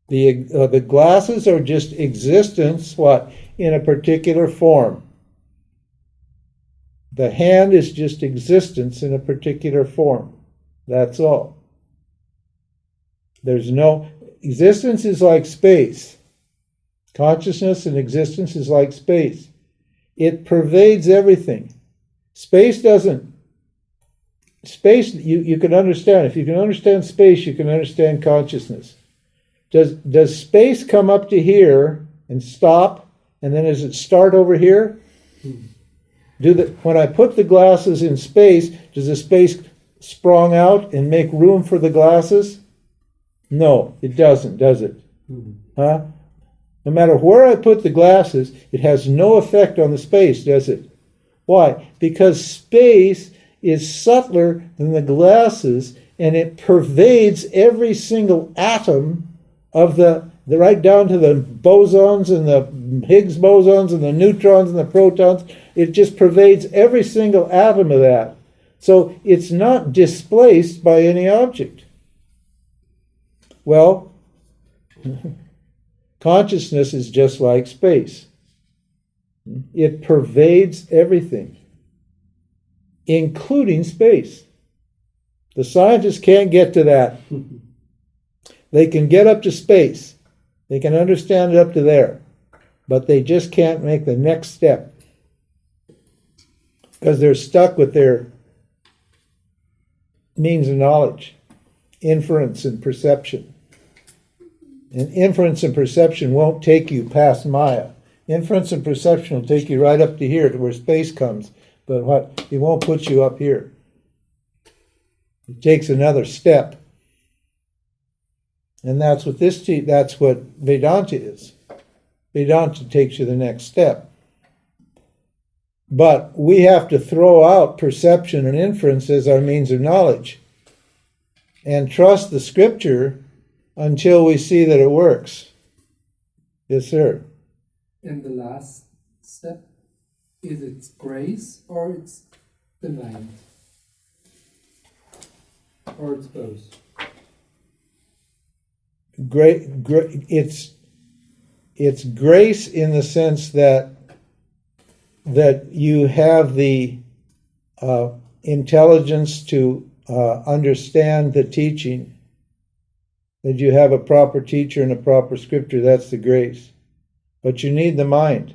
The glasses are just existence, what? In a particular form. The hand is just existence in a particular form. That's all. There's no... Existence is like space. Consciousness and existence is like space. It pervades everything. Space doesn't... Space, you can understand. If you can understand space, you can understand consciousness. Does space come up to here and stop, and then does it start over here? When I put the glasses in space, does the space sprung out and make room for the glasses? No, it doesn't, does it? Huh? No matter where I put the glasses, it has no effect on the space, does it? Why? Because space is subtler than the glasses, and it pervades every single atom of the right down to the bosons and the Higgs bosons and the neutrons and the protons. It just pervades every single atom of that. So it's not displaced by any object. Well, consciousness is just like space. It pervades everything, including space. The scientists can't get to that. They can get up to space. They can understand it up to there. But they just can't make the next step. Because they're stuck with their means of knowledge, inference and perception. And inference and perception won't take you past Maya. Inference and perception will take you right up to here, to where space comes. but what? It won't put you up here. It takes another step. And that's what that's what Vedanta is. Vedanta takes you the next step. But we have to throw out perception and inference as our means of knowledge and trust the scripture until we see that it works. Yes, sir. And the last step, is it grace or it's the mind? Or it's both? It's grace in the sense that you have the intelligence to understand the teaching, that you have a proper teacher and a proper scripture. That's the grace. But you need the mind.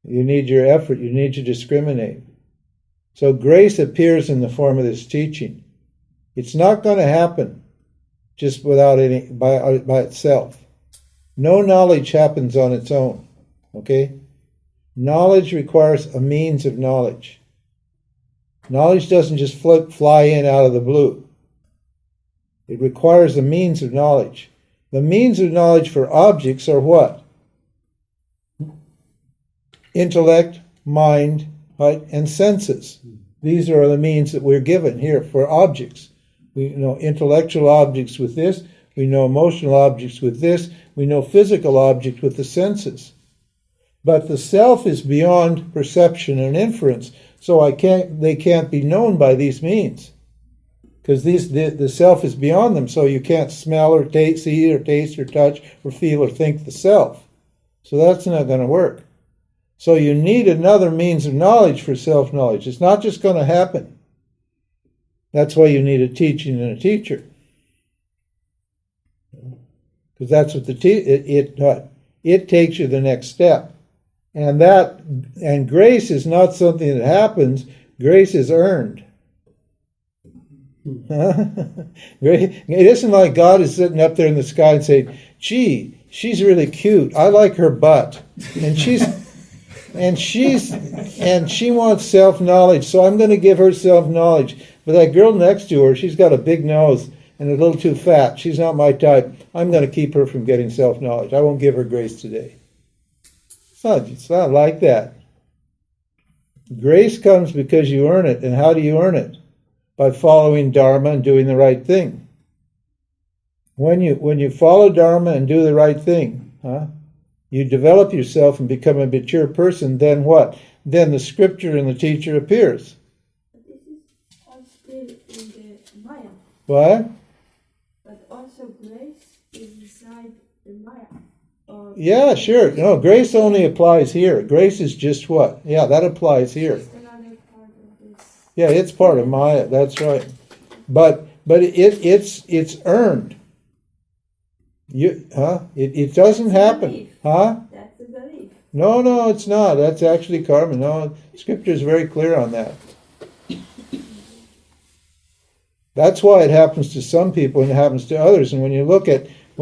You need your effort. You need to discriminate. So grace appears in the form of this teaching. It's not going to happen just without any by itself. No knowledge happens on its own. Okay? Knowledge requires a means of knowledge. Knowledge doesn't just fly in out of the blue. It requires a means of knowledge. The means of knowledge for objects are what? Intellect, mind, right, and senses. These are the means that we're given here for objects. We know intellectual objects with this. We know emotional objects with this. We know physical objects with the senses. But the self is beyond perception and inference, so they can't be known by these means. Because the self is beyond them, so you can't smell or taste, see or taste or touch or feel or think the self. So that's not going to work. So you need another means of knowledge for self-knowledge. It's not just going to happen. That's why you need a teaching and a teacher. Because that's what it takes you the next step. And grace is not something that happens. Grace is earned. It isn't like God is sitting up there in the sky and saying, "Gee, she's really cute. I like her butt, and she wants self-knowledge, so I'm going to give her self-knowledge. But that girl next to her, she's got a big nose and a little too fat. She's not my type. I'm going to keep her from getting self-knowledge. I won't give her grace today." It's not like that. Grace comes because you earn it. And how do you earn it? By following Dharma and doing the right thing. When you follow Dharma and do the right thing, you develop yourself and become a mature person, then what? Then the scripture and the teacher appears. But this is all still in the Maya. What? But also grace is inside the Maya. Yeah, sure. No, grace only applies here. Grace is just what? Yeah, that applies here. Just another part of this. Yeah, it's part of Maya. That's right. But it's earned. It doesn't happen. Belief. Huh? That's the belief. No, it's not. That's actually karma. No, Scripture is very clear on that. That's why it happens to some people and it happens to others. And when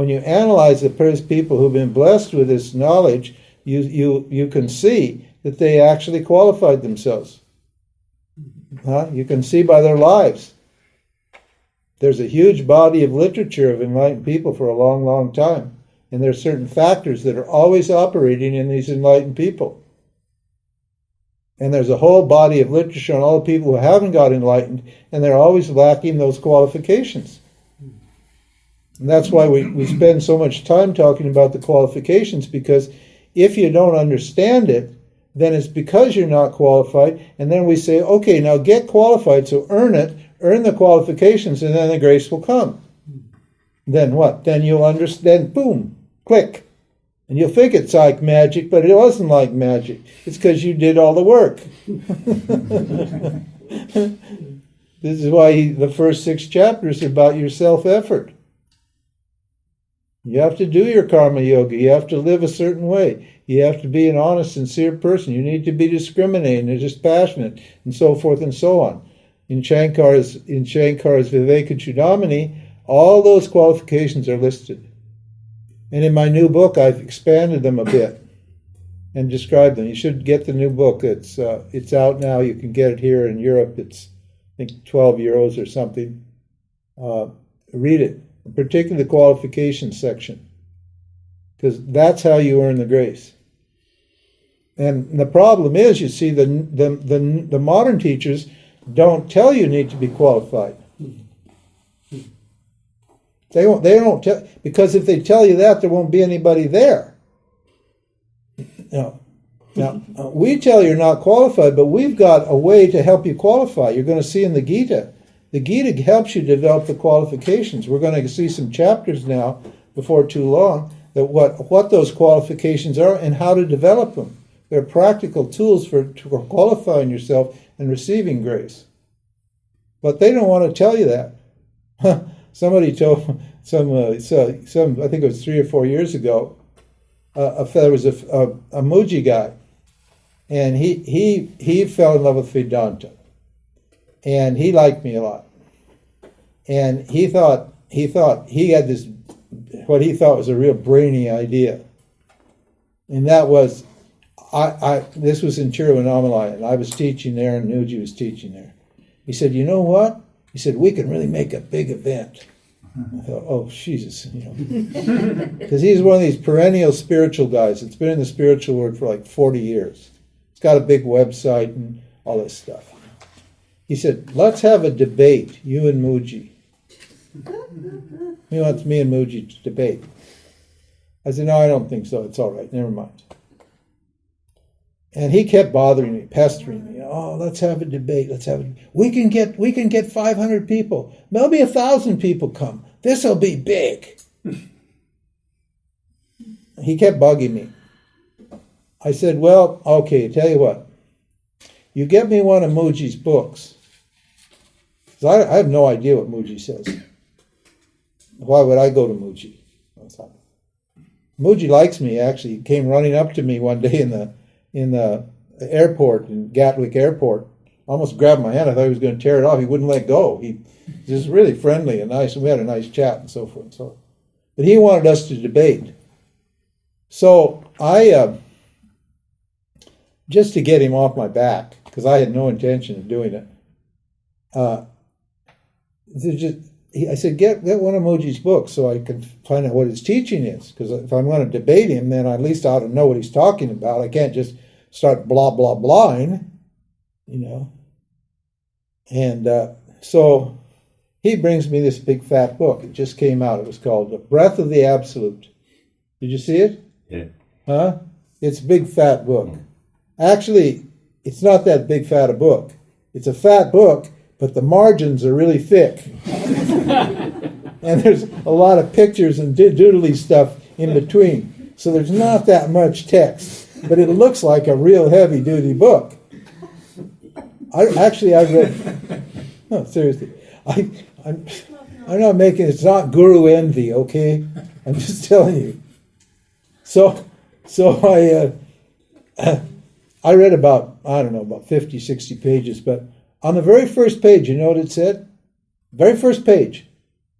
you analyze the people who've been blessed with this knowledge, you can see that they actually qualified themselves. You can see by their lives. There's a huge body of literature of enlightened people for a long, long time. And there are certain factors that are always operating in these enlightened people. And there's a whole body of literature on all the people who haven't got enlightened, and they're always lacking those qualifications. And that's why we spend so much time talking about the qualifications, because if you don't understand it, then it's because you're not qualified, and then we say, okay, now get qualified, so earn it, earn the qualifications, and then the grace will come. Then what? Then you'll understand, boom, click. And you'll think it's like magic, but it wasn't like magic. It's because you did all the work. This is why the first 6 chapters are about your self-effort. You have to do your karma yoga. You have to live a certain way. You have to be an honest, sincere person. You need to be discriminating and dispassionate, and so forth and so on. In Shankar's Viveka-Chudamani, all those qualifications are listed. And in my new book, I've expanded them a bit. and describe them. You should get the new book. It's out now. You can get it here in Europe. It's, I think, 12 euros or something. Read it, particularly the qualifications section, because that's how you earn the grace. And the problem is, you see, the modern teachers don't tell you need to be qualified. They don't tell, because if they tell you that, there won't be anybody there. Now, we tell you you're not qualified, but we've got a way to help you qualify. You're going to see in the Gita. The Gita helps you develop the qualifications. We're going to see some chapters now, before too long, that what those qualifications are and how to develop them. They're practical tools for qualifying yourself and receiving grace. But they don't want to tell you that. Somebody told some I think it was 3 or 4 years ago, there was a Muji guy, and he fell in love with Vedanta, and he liked me a lot, and he thought he had this, what he thought was a real brainy idea, and that was, this was in Tiruvannamalai, and I was teaching there, and Nuji was teaching there. He said, "You know what?" He said, "We can really make a big event." I thought, oh, Jesus, because he's one of these perennial spiritual guys. It's been in the spiritual world for like 40 years. He's got a big website and all this stuff. He said, "Let's have a debate, you and Muji." He wants me and Muji to debate. I said, "No, I don't think so. It's all right. Never mind." And he kept bothering me, pestering me. "Oh, let's have a debate. Let's have a. We can get 500 people. Maybe 1,000 people come. This'll be big." He kept bugging me. I said, "Well, okay. Tell you what. You get me one of Muji's books. 'Cause I have no idea what Muji says. Why would I go to Muji?" Muji likes me. Actually, he came running up to me one day in the airport, in Gatwick Airport, almost grabbed my hand. I thought he was going to tear it off. He wouldn't let go. He was really friendly and nice, and we had a nice chat and so forth. But he wanted us to debate. So I, just to get him off my back, because I had no intention of doing it, I said, get one of Muji's books so I can find out what his teaching is. Because if I'm going to debate him, then at least I ought to know what he's talking about. I can't just start blah, blah, blahing, And so he brings me this big fat book. It just came out. It was called The Breath of the Absolute. Did you see it? Yeah. Huh? It's a big fat book. Actually, it's not that big fat a book. It's a fat book, but the margins are really thick. And there's a lot of pictures and doodly stuff in between. So there's not that much text, but it looks like a real heavy-duty book. I read... No, seriously. I'm not making... It's not guru envy, okay? I'm just telling you. So I read about 50, 60 pages, but on the very first page, you know what it said? Very first page,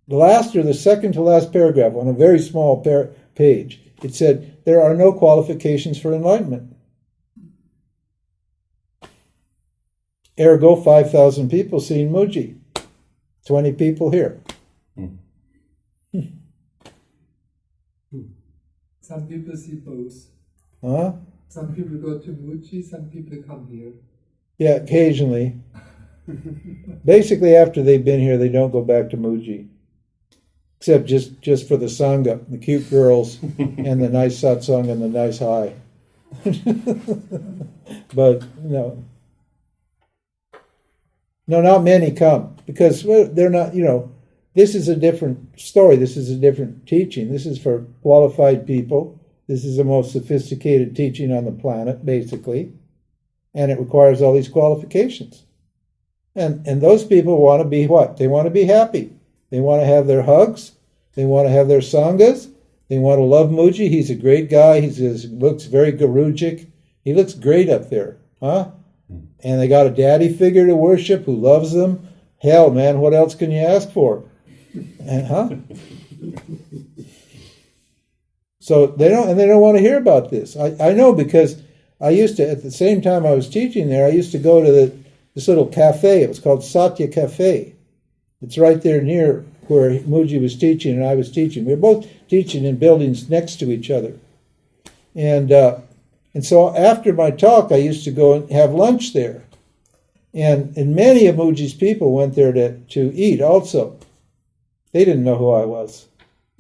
the last or the second to last paragraph on a very small page, it said, there are no qualifications for enlightenment. Ergo, 5,000 people seeing Muji. 20 people here. Some people see both. Huh? Some people go to Muji, some people come here. Yeah, occasionally. Basically, after they've been here, they don't go back to Muji. Except just for the Sangha, the cute girls, and the nice satsang and the nice high. But, no, not many come. Because they're not, this is a different story. This is a different teaching. This is for qualified people. This is the most sophisticated teaching on the planet, basically. And it requires all these qualifications. And those people want to be what? They want to be happy. They want to have their hugs. They want to have their sanghas. They want to love Muji. He's a great guy. He looks very gurujic. He looks great up there. Huh? And they got a daddy figure to worship who loves them. Hell, man, what else can you ask for? And, huh? So they don't want to hear about this. I know, because I used to, at the same time I was teaching there, I used to go to this little cafe. It was called Satya Cafe. It's right there near where Mooji was teaching and I was teaching. We were both teaching in buildings next to each other. And so after my talk, I used to go and have lunch there. And many of Mooji's people went there to eat also. They didn't know who I was.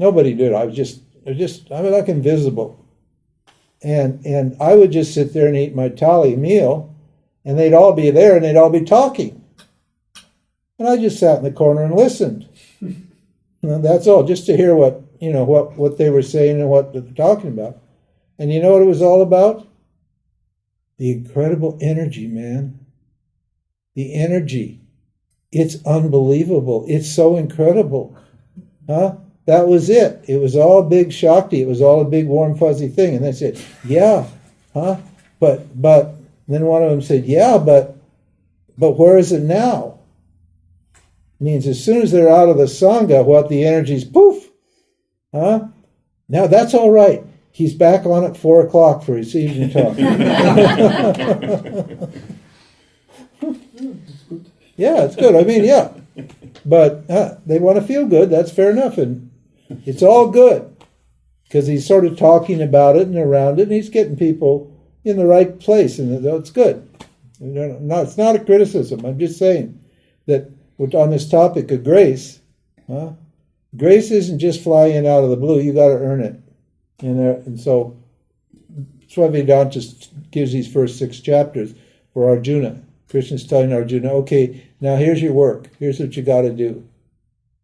Nobody did. I was like invisible. And I would just sit there and eat my thali meal, and they'd all be there and they'd all be talking. And I just sat in the corner and listened. That's all, just to hear what they were saying and what they were talking about. And you know what it was all about? The incredible energy, man. The energy. It's unbelievable. It's so incredible. Huh? That was it. It was all big Shakti. It was all a big warm fuzzy thing. And they said, yeah, huh? But then one of them said, yeah, but where is it now? It means as soon as they're out of the Sangha, the energy's poof. Huh? Now that's all right. He's back on at 4 o'clock for his evening talk. Yeah, it's good. I mean, yeah. But they want to feel good. That's fair enough. And it's all good. Because he's sort of talking about it and around it, and he's getting people in the right place. And it's good. No, it's not a criticism. I'm just saying that on this topic of grace, grace isn't just flying out of the blue. You got to earn it. And so Swami Vedanta gives these first 6 chapters for Arjuna. Krishna's telling Arjuna, okay, now here's your work. Here's what you got to do.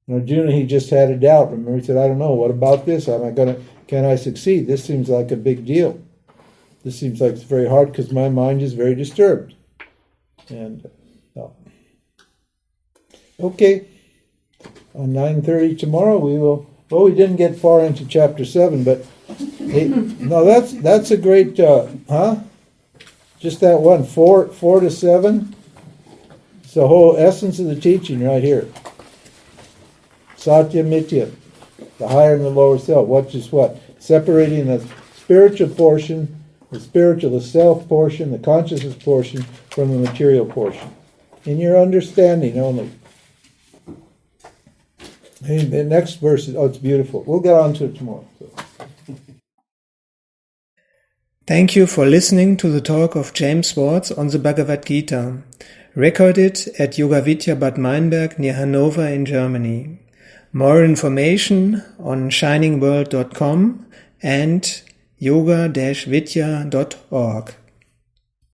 And Arjuna, he just had a doubt. Remember, he said, I don't know. What about this? Can I succeed? This seems like a big deal. This seems like it's very hard because my mind is very disturbed. And, okay. On 9:30 tomorrow, we will... Well, we didn't get far into chapter 7, but... no, that's a great... Just that one, 4 to 7. It's the whole essence of the teaching right here. Satya Mithya, the higher and the lower self. What is what? Separating the spiritual portion, the self portion, the consciousness portion from the material portion. In your understanding only. And the next verse, it's beautiful. We'll get on to it tomorrow. Thank you for listening to the talk of James Swartz on the Bhagavad Gita, recorded at Yoga-Vidya-Bad Meinberg near Hanover in Germany. More information on shiningworld.com and yoga-vidya.org.